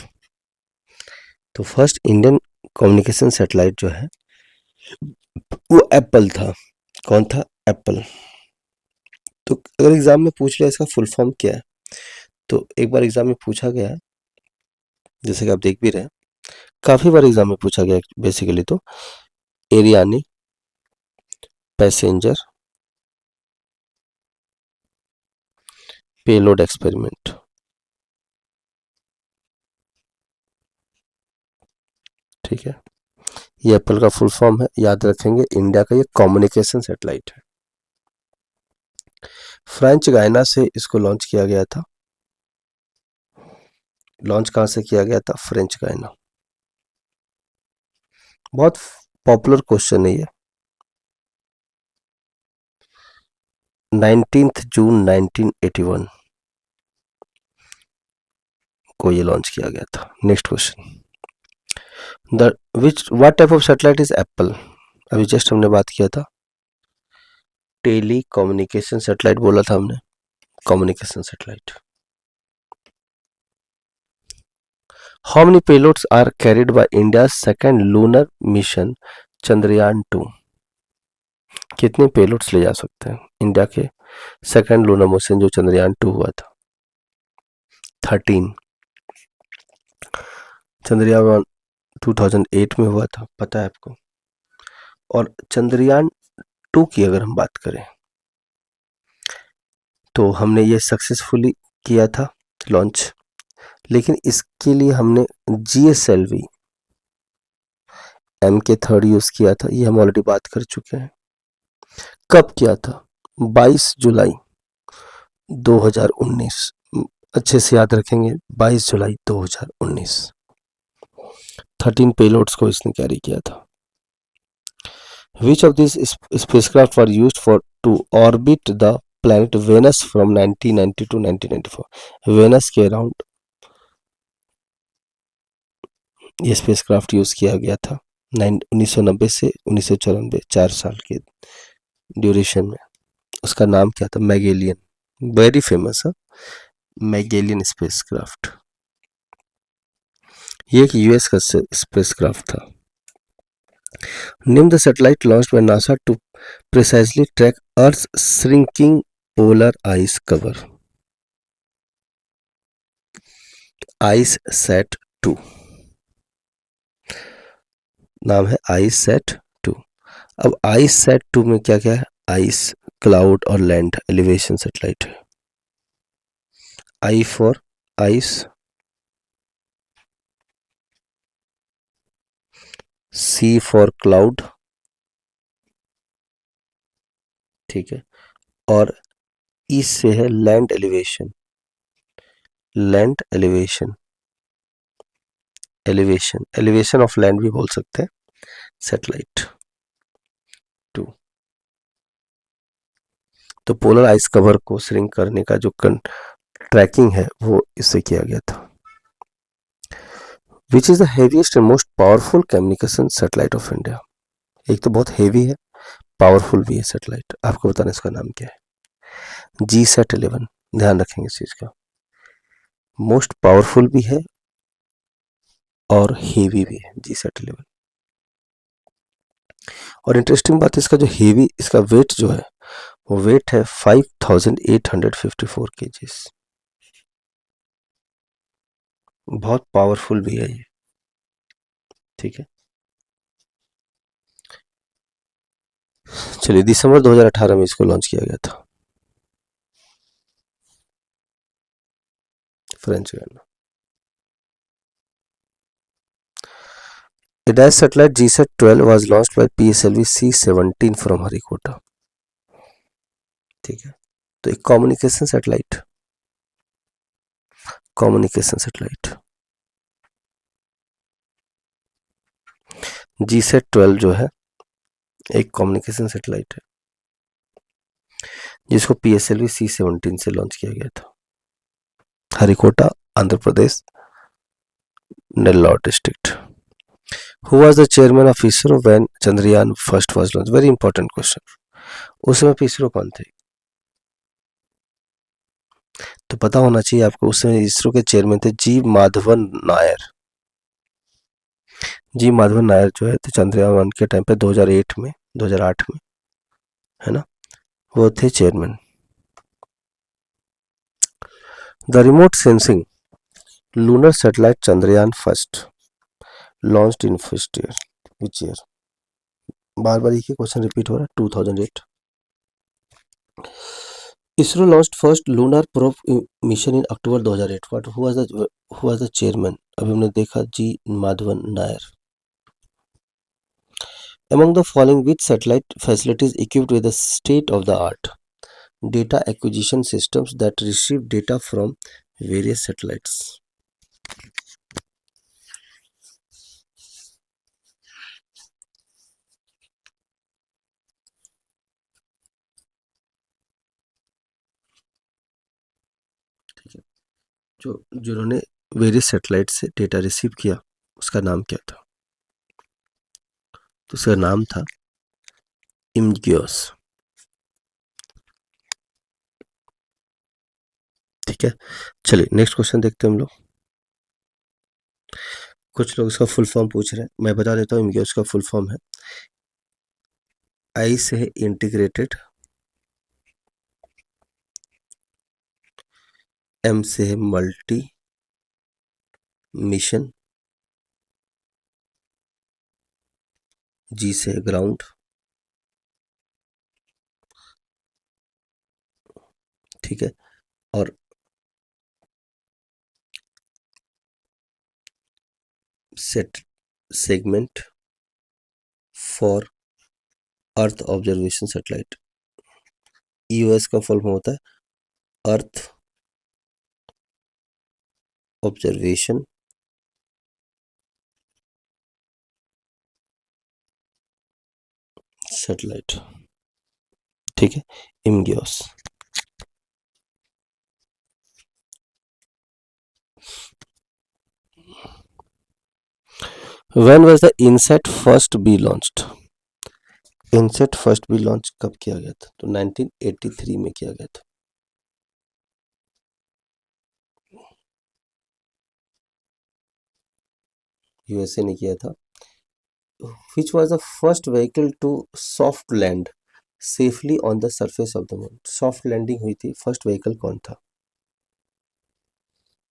तो फर्स्ट इंडियन कम्युनिकेशन सैटेलाइट जो है वो एप्पल था। कौन था? एप्पल। तो अगर एग्जाम में पूछ लिया इसका फुल फॉर्म क्या है, तो एक बार एग्जाम में पूछा गया है, जैसे कि आप देख भी रहे हैं, काफी बार एग्जाम में पूछा गया बेसिकली। तो एरियानी पैसेंजर पेलोड एक्सपेरिमेंट। ठीक है, ये एप्पल का फुल फॉर्म है, याद रखेंगे। इंडिया का ये कम्युनिकेशन सैटेलाइट है। फ्रेंच गायना से इसको लॉन्च किया गया था। लॉन्च कहां से किया गया था? फ्रेंच गायना। बहुत पॉपुलर क्वेश्चन है ये। 19 जून 1981 को ये लॉन्च किया गया था। Next question, the which what type of satellite is Apple? अभी जस्ट हमने बात किया था, टेली कम्युनिकेशन सैटेलाइट बोला था हमने, communication satellite. How many payloads are carried by India second lunar mission Chandrayaan 2? कितने पेलोड्स ले जा सकते हैं इंडिया के सेकेंड लूनर मिशन जो चंद्रयान 2 हुआ था? 13। चंद्रयान 2008 में हुआ था, पता है आपको। और चंद्रयान 2 की अगर हम बात करें तो हमने ये सक्सेसफुली किया था लॉन्च, लेकिन इसके लिए हमने GSLV MK3 यूज किया था, ये हम ऑलरेडी बात कर चुके हैं। कब किया था? 22 जुलाई 2019। अच्छे से याद रखेंगे, 22 जुलाई 2019। 13 पेलोड्स को इसने कैरी किया था। Which of these spacecraft were used for to orbit the planet Venus from 1990 to 1994? Venus के अराउंड ये स्पेसक्राफ्ट यूज किया गया था 1990 से 1994, 4 साल के ड्यूरेशन में। उसका नाम क्या था? मैगेलियन, वेरी फेमस है मैगेलियन स्पेसक्राफ्ट। ये एक यूएस का स्पेसक्राफ्ट था। Name the satellite launched by NASA to precisely track earth shrinking polar ice cover. IceSat-2 नाम है, IceSat-2। अब IceSat-2 में क्या क्या है? आइस, क्लाउड और लैंड एलिवेशन सैटेलाइट है। I for ice, C for cloud, ठीक है, और E से है land elevation. Land elevation, elevation of land भी बोल सकते हैं सैटेलाइट 2। तो पोलर आइस कवर को श्रिंक करने का जो ट्रैकिंग है वो इससे किया गया था। विच is the heaviest and most powerful communication satellite of India? एक तो बहुत हेवी है, पावरफुल भी है सैटेलाइट, आपको बताना इसका नाम क्या है? GSAT-11, ध्यान रखेंगे इस चीज का। मोस्ट पावरफुल भी है और हेवी भी है जीसैट 11। और इंटरेस्टिंग बात इसका जो हेवी, इसका वेट जो है वो वेट है 5854 केजीज। बहुत पावरफुल भी है ये, ठीक है। चलिए, दिसंबर 2018 में इसको लॉन्च किया गया था, French gun. A dash satellite GSAT-12 was launched by PSLV C-17 from Harikota, ठीक है। तो एक कम्युनिकेशन सैटेलाइट, GSAT-12 जो है एक कम्युनिकेशन सैटेलाइट है जिसको PSLV C-17 से लॉन्च किया गया था, Harikota, Andhra Pradesh, Nellore district. Who was the chairman of ISRO when Chandrayaan first was launched? Very important question. उस समय पे इसरो कौन थे? तो पता होना चाहिए आपको, उस समय इसरो के चेयरमैन थे जी माधवन नायर। जी माधवन नायर जो है तो चंद्रयान 1 के टाइम पे 2008 में, है ना, वो थे chairman. The remote sensing lunar satellite Chandrayaan first launched in first year, which year? बार बार एक ही क्वेश्चन रिपीट हो रहा है। 2008। ISRO launched first lunar probe mission in October 2008। But who was the chairman? अभी हमने देखा जी Madhavan Nair. Among the following, which satellite facilities equipped with the state-of-the-art data acquisition systems that receive data from various satellites? ठीक है, जिन्होंने various satellite से data receive किया उसका नाम क्या था? तो उसका नाम था इमगियोस, ठीक है। चलिए नेक्स्ट क्वेश्चन देखते हैं हम लोग। कुछ लोग इसका फुल फॉर्म पूछ रहे हैं, मैं बता देता हूँ। इमगियोस का फुल फॉर्म है, आई से है इंटीग्रेटेड, एम से है मल्टी मिशन, जी से है ग्राउंड, ठीक है, और set segment for earth observation satellite. EOS का फुल फॉर्म होता है अर्थ ऑब्जर्वेशन सैटेलाइट, ठीक है, इमगियोस। When was the INSAT first be launched? INSAT first भी लॉन्च कब किया गया था? तो 1983 में किया गया था। यूएसए ने किया था। Which was the first vehicle to soft land safely on the surface of the moon? Soft landing हुई थी, फर्स्ट व्हीकल कौन था?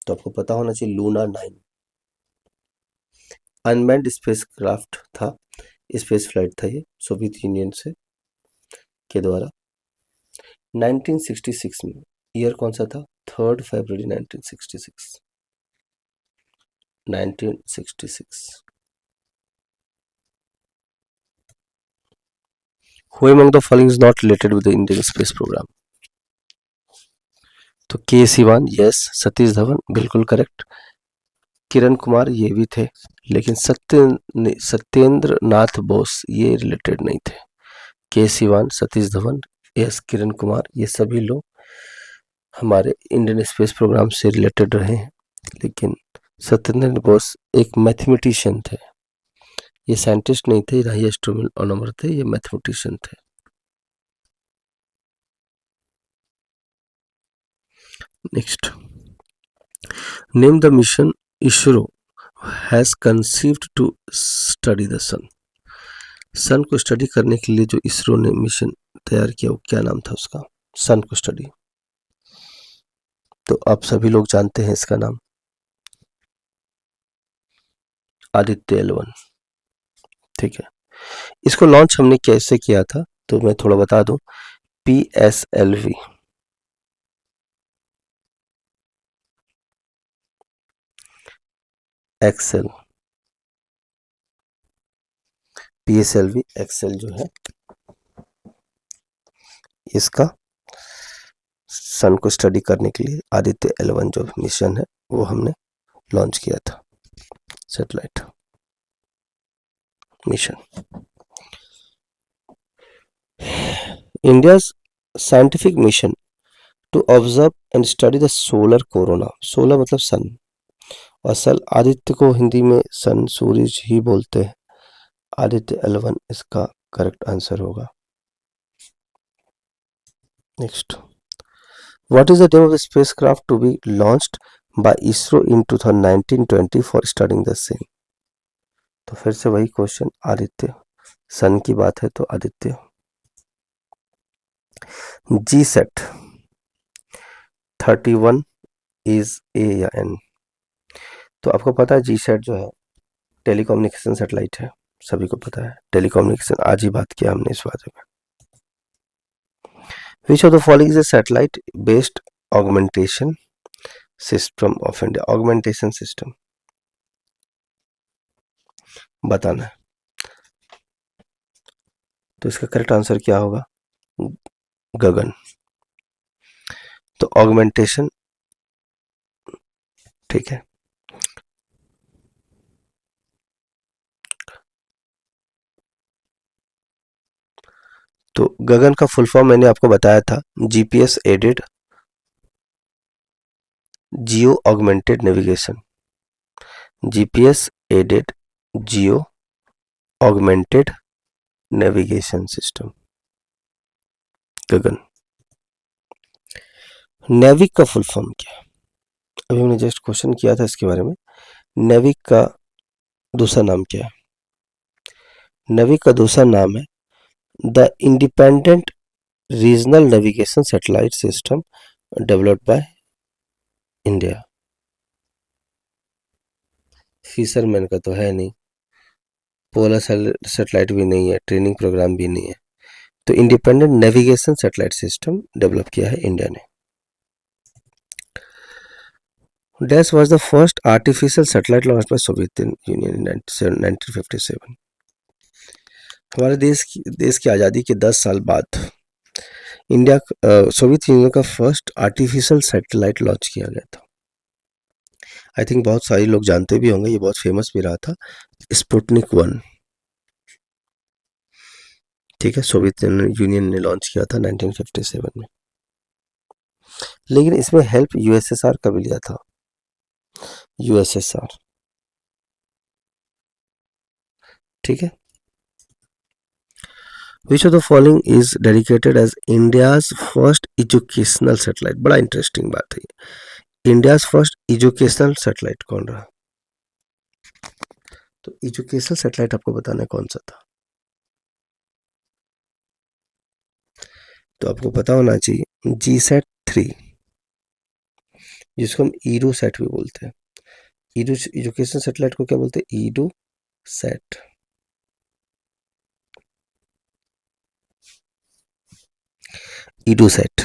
तो आपको पता होना चाहिए लूना 9। अनमैन्ड स्पेसक्राफ्ट था, स्पेस फ्लाइट था ये सोवियत यूनियन से के द्वारा। 1966 में ईयर कौन सा था? 3 फरवरी 1966। 1966। Who among the following is not related with the Indian space program? तो के सिवान, यस। सतीश धवन, बिल्कुल करेक्ट। किरण कुमार, ये भी थे, लेकिन सत्येंद्र नाथ बोस ये रिलेटेड नहीं थे। के सिवान, सतीश धवन, यस, किरण कुमार, ये सभी लोग हमारे इंडियन स्पेस प्रोग्राम से रिलेटेड रहे हैं, लेकिन सत्येंद्र बोस एक मैथमेटिशियन थे। ये साइंटिस्ट नहीं थे, ना ही एस्ट्रोनॉमर थे, ये मैथमेटिशियन थे। Next, name the mission ISRO has conceived to study the sun. Sun को स्टडी करने के लिए जो इसरो ने मिशन तैयार किया वो क्या नाम था उसका, सन को स्टडी। तो आप सभी लोग जानते हैं इसका नाम, आदित्य L1। ठीक है, इसको लॉन्च हमने कैसे किया था तो मैं थोड़ा बता दूं। PSLV, एक्सेल, PSLV एक्सेल जो है इसका सन को स्टडी करने के लिए आदित्य L1 जो मिशन है वो हमने लॉन्च किया था, satellite mission. India's scientific mission to observe and study the solar corona, solar मतलब सन, और सल आदित्य को हिंदी में सन सूरज ही बोलते हैं। आदित्य L1 इसका करेक्ट आंसर होगा। Next, what is the name of the spacecraft to be launched by ISRO in 2019-20 for studying the same. तो फिर से वही क्वेश्चन, आदित्य, सन की बात है तो आदित्य। GSAT 31 इज A या N। तो आपको पता है GSAT जो है टेलीकम्युनिकेशन सैटेलाइट है, सभी को पता है टेलीकम्युनिकेशन, आज ही बात किया हमने इस बारे में। विच of the following is a satellite based augmentation system of India, augmentation system बताना है। तो इसका करेक्ट आंसर क्या होगा, गगन। तो ऑगमेंटेशन, ठीक है। तो गगन का फुल फॉर्म मैंने आपको बताया था, GPS aided geo augmented navigation, GPS aided geo augmented navigation system, Gagan. NavIC का फुल फॉर्म क्या है, अभी हमने जस्ट क्वेश्चन किया था इसके बारे में। नेविक का दूसरा नाम क्या है, नेविक का दूसरा नाम है the independent regional navigation satellite system developed by India. Fisherman का तो है नहीं, पोलर सैटेलाइट भी नहीं है, ट्रेनिंग प्रोग्राम भी नहीं है, तो independent navigation satellite system develop किया है इंडिया ने। Dash was the first artificial satellite launch by Soviet Union in 1957। हमारे देश की आज़ादी के 10 साल बाद इंडिया सोवियत यूनियन का फर्स्ट आर्टिफिशियल सैटेलाइट लॉन्च किया गया था। आई थिंक बहुत सारे लोग जानते भी होंगे, ये बहुत फेमस भी रहा था, स्पुतनिक 1। ठीक है, सोवियत यूनियन ने लॉन्च किया था 1957 में, लेकिन इसमें हेल्प USSR का भी लिया था, USSR। ठीक है, which of the following is dedicated as India's first educational satellite, बड़ा इंटरेस्टिंग बात है, इंडियाज फर्स्ट एजुकेशनल सैटेलाइट कौन रहा। तो एजुकेशनल सैटेलाइट आपको बताना है कौन सा था, तो आपको पता होना चाहिए GSAT 3, जिसको हम EDUSAT भी बोलते हैं। एजुकेशन सैटेलाइट को क्या बोलते हैं, EDUSAT। EDUSAT,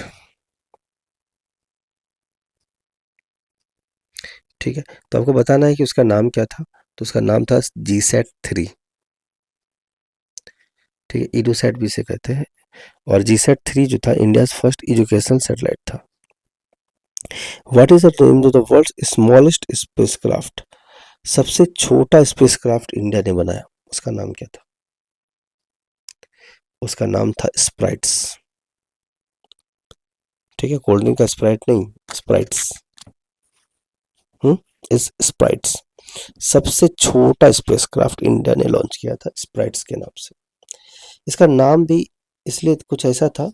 ठीक है। तो आपको बताना है कि उसका नाम क्या था, तो उसका नाम था GSAT 3। ठीक है, EDUSAT भी इसे कहते हैं, और GSAT 3 जो था इंडियाज फर्स्ट एजुकेशनल सैटेलाइट था। What is the name of the world's smallest spacecraft, सबसे छोटा स्पेसक्राफ्ट इंडिया ने बनाया, उसका नाम क्या था, उसका नाम था स्प्राइट्स। ठीक है, कोल्ड ड्रिंक का स्प्राइट नहीं, स्प्राइट्स, इस स्प्राइट्स, सबसे छोटा स्पेसक्राफ्ट इंडिया ने लॉन्च किया था स्प्राइट्स के नाम से। इसका नाम भी इसलिए कुछ ऐसा था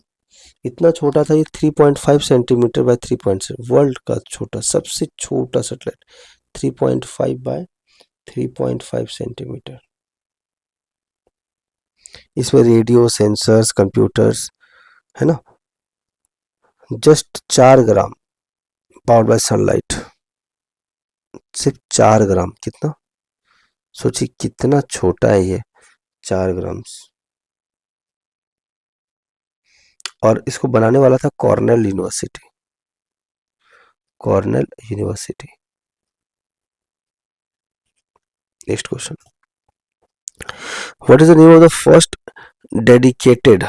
इतना छोटा था ये, 3.5 सेंटीमीटर बाय 3.7, वर्ल्ड का छोटा, सबसे छोटा सैटेलाइट, 3.5 बाय 3.5 सेंटीमीटर। इसमें रेडियो, सेंसर्स, कंप्यूटर्स, है ना। Just 4 gram, powered by sunlight, सिर्फ 4 ग्राम। कितना, सोचिए कितना छोटा है ये, 4 ग्राम। और इसको बनाने वाला था Cornell university, Cornell university. Next question, what is the name of the first dedicated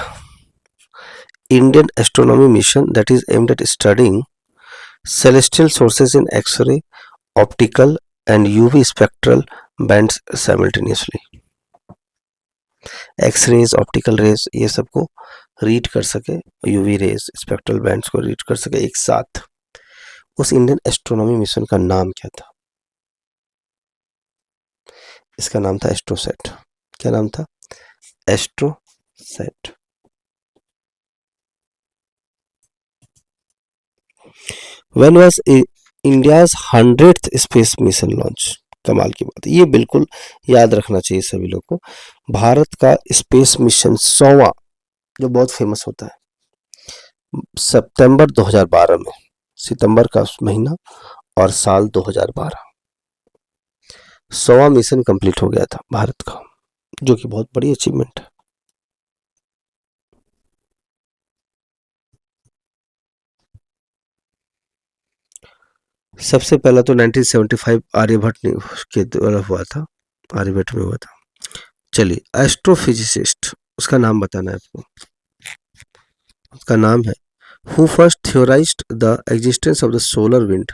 Indian astronomy mission that is aimed at studying celestial sources in X-ray, optical, and UV spectral bands simultaneously? X rays, optical rays, ये सबको read कर सके, UV rays, spectral bands को read कर सके एक साथ, उस इंडियन एस्ट्रोनॉमी मिशन का नाम क्या था? इसका नाम था एस्ट्रोसेट। क्या नाम था? AstroSat. When was India's 100th space mission launch? कमाल की बात है, ये बिल्कुल याद रखना चाहिए सभी लोग को। भारत का स्पेस मिशन 100वां, जो बहुत फेमस होता है, सितंबर 2012 में, सितंबर का महीना और साल 2012, 100वां मिशन कंप्लीट हो गया था भारत का, जो कि बहुत बड़ी अचीवमेंट है। सबसे पहला तो 1975 आर्यभट्ट ने के द्वारा हुआ था, आर्यभट्ट में हुआ था। चलिए, एस्ट्रोफिजिसिस्ट, उसका नाम बताना है आपको। उसका नाम है, who first theorised the existence of the solar wind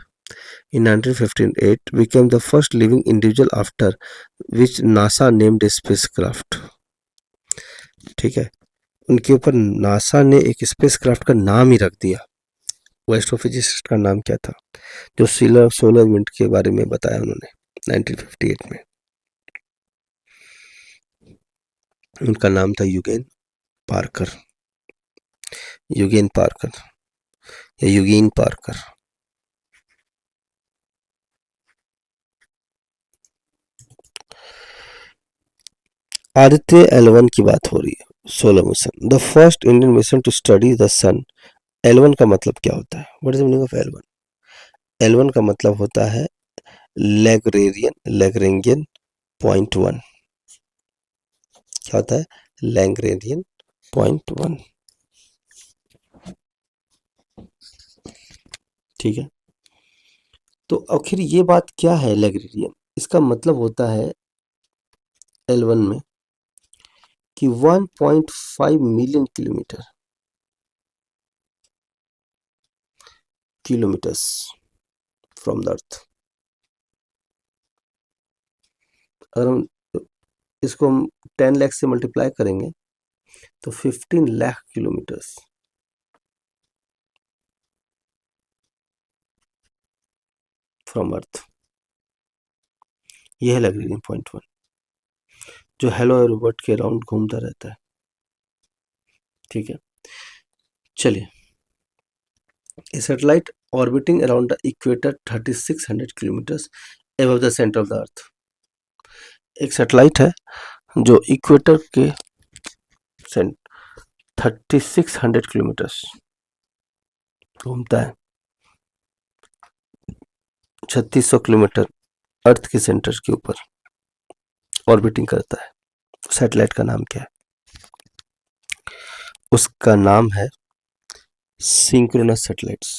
in 1958, became the first living individual after which NASA named a spacecraft। ठीक है, उनके ऊपर नासा ने एक स्पेसक्राफ्ट का नाम ही रख दिया। वो एस्ट्रोफिजिसिस्ट का नाम क्या था जो सोलर विंड के बारे में बताया उन्होंने 1958 में? उनका नाम था यूगेन पार्कर, यूगेन पार्कर या यूगेन पार्कर। आदित्य L1 की बात हो रही है, solar mission, the first Indian mission to study the sun. L1 का मतलब क्या होता है? What is the meaning of L1? L1 का मतलब होता है लैग्रेंजियन पॉइंट वन। क्या होता है? Lagrangian point one. ठीक है, तो आखिर ये बात क्या है लैग्रेंजियन? इसका मतलब होता है L1 में कि 1.5 million kilometres from the earth. अगर हम इसको 10 लाख से मल्टीप्लाई करेंगे तो 15 लाख किलोमीटर्स फ्रॉम अर्थ। यह है लैग्रेंजियन पॉइंट वन, जो हेलो रोबोट के अराउंड घूमता रहता है। ठीक है, चलिए, a satellite orbiting around the equator 3600 kilometers above the center of the earth। एक सैटेलाइट है जो इक्वेटर के 3600 किलोमीटर्स घूमता है, 3600 किलोमीटर अर्थ के सेंटर के ऊपर ऑर्बिटिंग करता है। सैटेलाइट का नाम क्या है? उसका नाम है सिंक्रोनस सैटेलाइट्स।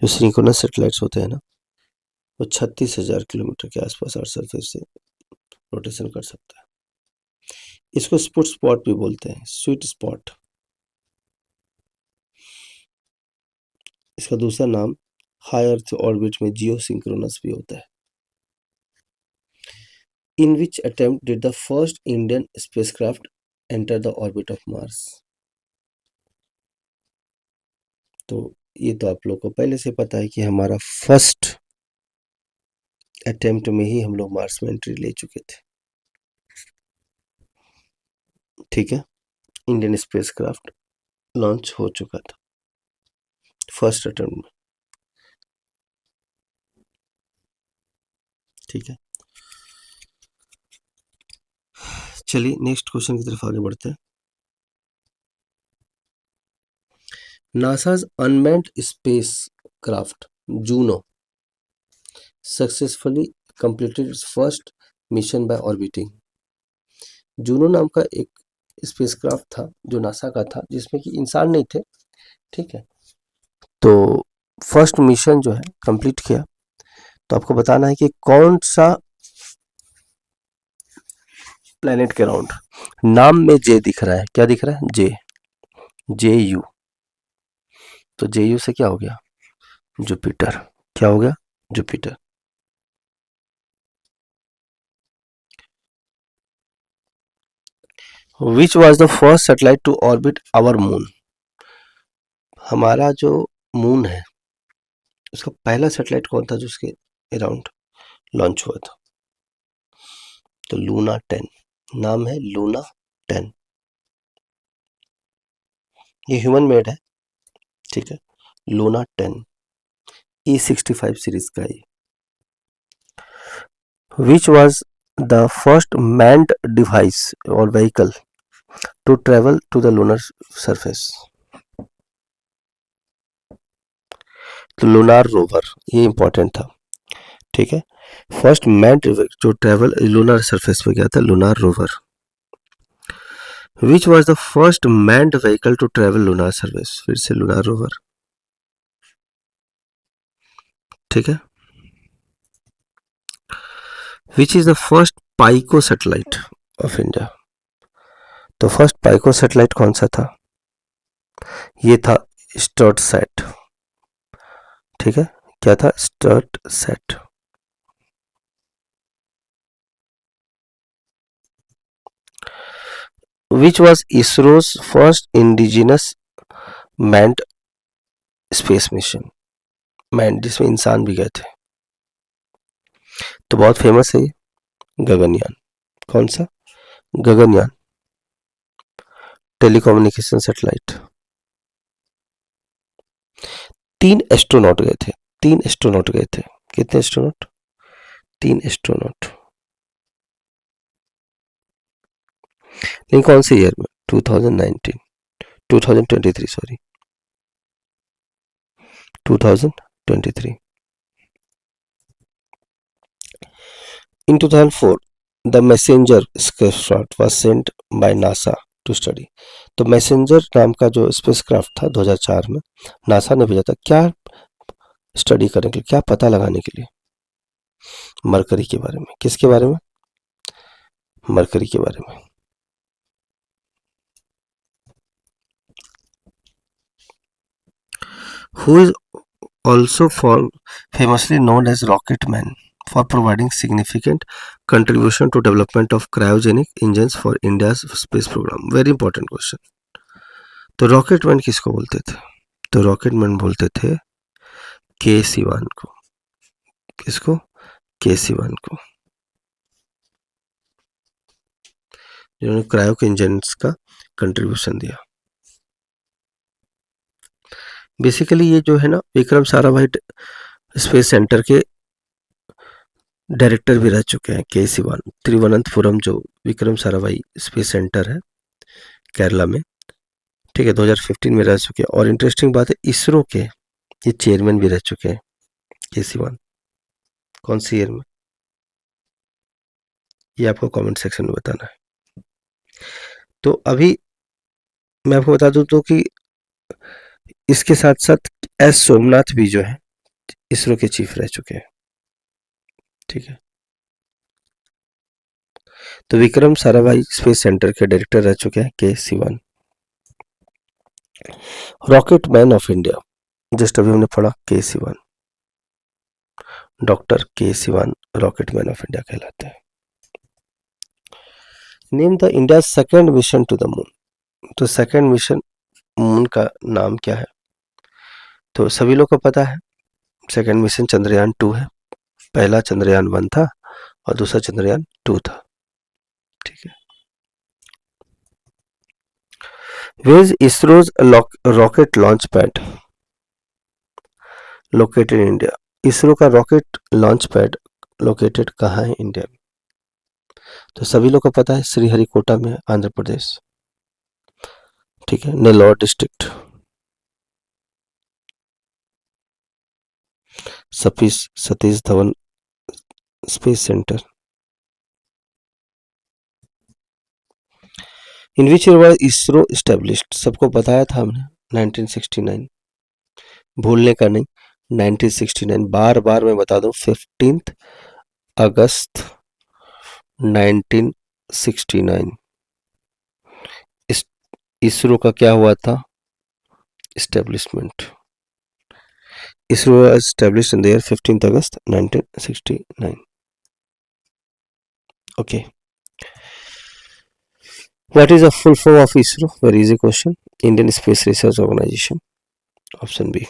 जो सिंक्रोनस सैटेलाइट्स होते हैं ना, वो 36,000 किलोमीटर के आसपास अर्थ सरफेस से रोटेशन कर सकता है। इसको स्वीट स्पॉट भी बोलते हैं, स्वीट स्पॉट। इसका दूसरा नाम हाई अर्थ ऑर्बिट में जियो सिंक्रोनस भी होता है। In which attempt did the first Indian spacecraft enter the orbit of Mars? तो ये तो आप लोग को पहले से पता है कि हमारा फर्स्ट अटेम्प्ट में ही हम लोग मार्स में एंट्री ले चुके थे। ठीक है, इंडियन स्पेसक्राफ्ट लॉन्च हो चुका था फर्स्ट अटेम्प्ट में। ठीक है, चलिए नेक्स्ट क्वेश्चन की तरफ आगे बढ़ते हैं। NASA's unmanned spacecraft Juno successfully completed its first mission by orbiting। Juno नाम का एक स्पेसक्राफ्ट था जो नासा का था, जिसमें कि इंसान नहीं थे। ठीक है, तो फर्स्ट मिशन जो है कंप्लीट किया। तो आपको बताना है कि कौन सा प्लेनेट के अराउंड। नाम में जे दिख रहा है, क्या दिख रहा है? जे, जे यू। तो जे यू से क्या हो गया? जुपिटर। क्या हो गया? Jupiter. Which was the first satellite to orbit our moon. हमारा जो मून है उसका पहला सैटेलाइट कौन था जो उसके अराउंड लॉन्च हुआ था? तो लूना 10, नाम है लूना 10। ये ह्यूमन मेड है। ठीक है, लूना 10 E65 सीरीज का ये। Which was the first manned device और vehicle to travel to the lunar surface. तो लूनार रोवर, ये इंपॉर्टेंट था। ठीक है, फर्स्ट मैन्ड जो ट्रेवल लूनर सरफेस पे गया था, lunar rover. Which was the first manned vehicle to travel lunar service. फिर से लूनार रोवर। ठीक है, which is the first pico satellite of India. तो फर्स्ट पाइको सैटेलाइट कौन सा था? ये था स्टर्टसैट। ठीक है, क्या था? Studsat. Which was ISRO's first indigenous manned space mission. Man जिसमें इंसान भी गए थे। तो बहुत फेमस है ये गगनयान। कौन सा? Gaganyaan, telecommunication satellite. 3 एस्ट्रोनॉट गए थे। 3 एस्ट्रोनॉट गए थे। कितने एस्ट्रोनॉट? 3 एस्ट्रोनॉट। लेकिन कौन से ईयर में? 2019, 2023 sorry, 2023। In 2004, the messenger spacecraft was sent by NASA to study। तो मैसेंजर नाम का जो स्पेसक्राफ्ट था 2004 में नासा ने भेजा था, क्या स्टडी करने के लिए, क्या पता लगाने के लिए? मरकरी के बारे में। किसके बारे में? मरकरी के बारे में। Who is also famously known as Rocket Man for providing significant contribution to development of cryogenic engines for India's space program। Very important question। तो रॉकेट मैन किसको बोलते थे? तो रॉकेट मैन बोलते थे के सिवान को। किसको? के सिवान को, जिन्होंने क्रायो इंजन्स का कंट्रीब्यूशन दिया। बेसिकली ये जो है ना, विक्रम साराभाई स्पेस सेंटर के डायरेक्टर भी रह चुके हैं के सिवान। तिरुवनंतपुरम जो विक्रम साराभाई स्पेस सेंटर है केरला में, ठीक है, 2015 में रह चुके हैं। और इंटरेस्टिंग बात है, इसरो के ये चेयरमैन भी रह चुके हैं के सिवान। कौन सी ईयर में? ये आपको कमेंट सेक्शन में बताना है। तो अभी मैं आपको बता दूं तो कि इसके साथ साथ एस सोमनाथ भी जो है इसरो के चीफ रह चुके हैं। ठीक है, तो विक्रम साराभाई स्पेस सेंटर के डायरेक्टर रह चुके हैं K Sivan. Rocket man of India, just अभी हमने पढ़ा K Sivan, doctor K Sivan rocket man of India कहलाते हैं। Name the India second mission to the moon. तो सेकेंड मिशन मून का नाम क्या है? तो सभी लोग को पता है, सेकेंड मिशन चंद्रयान 2 है। पहला चंद्रयान 1 था और दूसरा चंद्रयान 2 था। ठीक है, Where is ISRO's rocket launch pad located in India? ISRO का रॉकेट लॉन्च पैड लोकेटेड कहाँ है इंडिया में? तो सभी लोग को पता है श्रीहरिकोटा में, आंध्र प्रदेश। ठीक है, Nellore district. Satish Dhawan space centre. In which year was ISRO established? सबको बताया था हमने 1969, भूलने का नहीं। 1969 बार बार मैं बता दूं, 15 अगस्त 1969 इसरो का क्या हुआ था? Establishment. ISRO was established in the year 15th August 1969. Okay. What is the full form of ISRO? Very easy question. Indian Space Research Organization. Option B.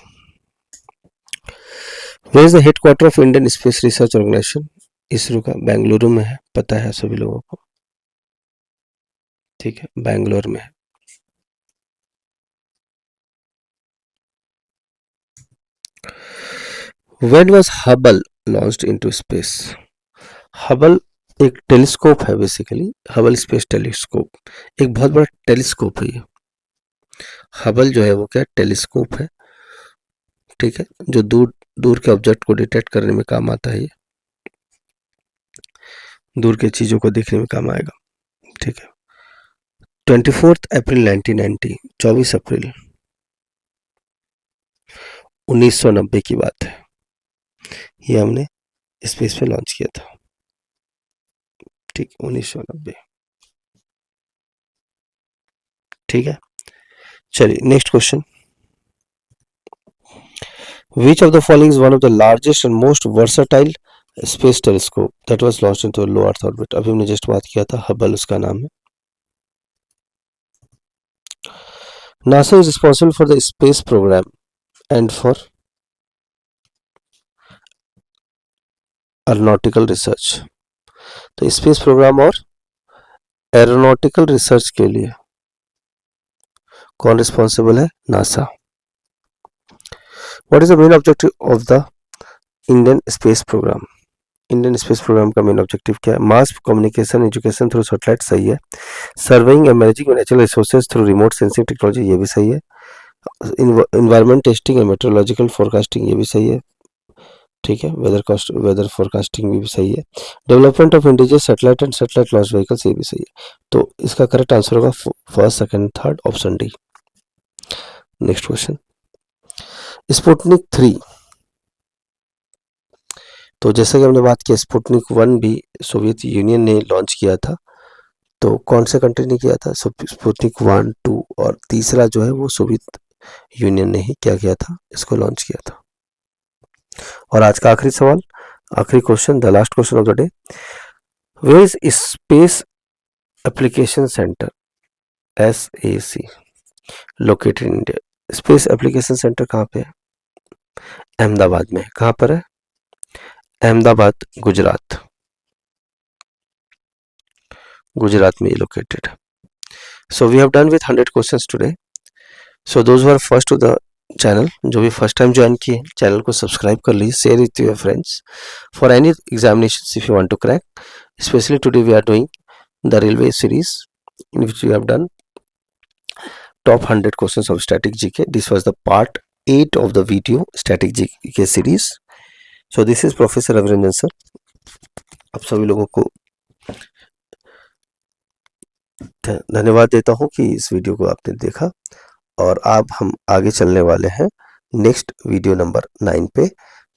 Where is the headquarter of Indian Space Research Organization? ISRO का बेंगलुरु में है, पता है सभी लोगों को। ठीक है, बेंगलोर में है। When was Hubble launched into space? Hubble एक टेलीस्कोप है बेसिकली, हबल स्पेस टेलीस्कोप, एक बहुत बड़ा टेलीस्कोप है ये। हबल जो है वो क्या टेलीस्कोप है, ठीक है, जो दूर दूर के ऑब्जेक्ट को डिटेक्ट करने में काम आता है, ये दूर के चीजों को देखने में काम आएगा। ठीक है। 24 अप्रैल 1990, 24 अप्रैल 1990 की बात है, ये हमने स्पेस पे लॉन्च किया था। ठीक, 1990। ठीक है, चलिए next question. Which of the following is one of the largest and most versatile space telescope that was launched into low Earth orbit? अभी हमने जस्ट बात किया था, हबल उसका नाम है। NASA is responsible for the space program and for aeronautical research. तो space programme और एरोनॉटिकल रिसर्च के लिए कौन रिस्पॉन्सिबल है? NASA. What is the main objective of the Indian space programme? Indian space programme का मेन ऑब्जेक्टिव क्या है? Mass communication education through satellite, सही है। Surveying and managing natural resources through remote sensing technology, ये भी सही है। Environment testing and meteorological forecasting, ये भी सही है। ठीक है, वेदर फोरकास्टिंग भी सही है। Development of indigenous satellite and satellite launch vehicles, ये भी सही है। तो इसका करेक्ट आंसर होगा first, second, third, option D. Next question, Sputnik 3, तो जैसे कि हमने बात की स्पुतनिक 1 भी सोवियत यूनियन ने लॉन्च किया था, तो कौन से कंट्री ने किया था? स्पुतनिक 1, 2 और तीसरा जो है वो सोवियत यूनियन ने ही क्या किया था, इसको लॉन्च किया था। और आज का आखिरी सवाल, आखिरी question, the last question of the day. Where is space application centre SAC located in India? Space application centre कहाँ पे है? अहमदाबाद में। कहाँ पर है? अहमदाबाद, गुजरात। गुजरात में located. So we have done with 100 questions today. So those who are first to the channel, जो भी फर्स्ट टाइम ज्वाइन किए चैनल को सब्सक्राइब कर लीजिए, share with your friends for any examination if you want to crack. Specially today we are doing the railway series in which we have done top 100 questions of static GK. This was the part 8 of the video static GK series. So this is Professor Raviranjan sir. आप सभी लोगों को धन्यवाद देता हूं कि इस video को आपने देखा, और अब हम आगे चलने वाले हैं नेक्स्ट वीडियो नंबर 9 पे,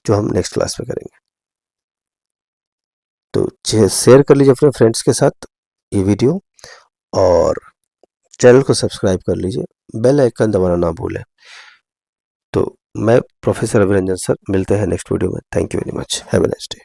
जो हम नेक्स्ट क्लास में करेंगे। तो शेयर कर लीजिए अपने फ्रेंड्स के साथ ये वीडियो, और चैनल को सब्सक्राइब कर लीजिए, बेल आइकन दबाना ना भूलें। तो मैं प्रोफेसर रविरंजन सर, मिलते हैं नेक्स्ट वीडियो में। Thank you very much, have a nice day.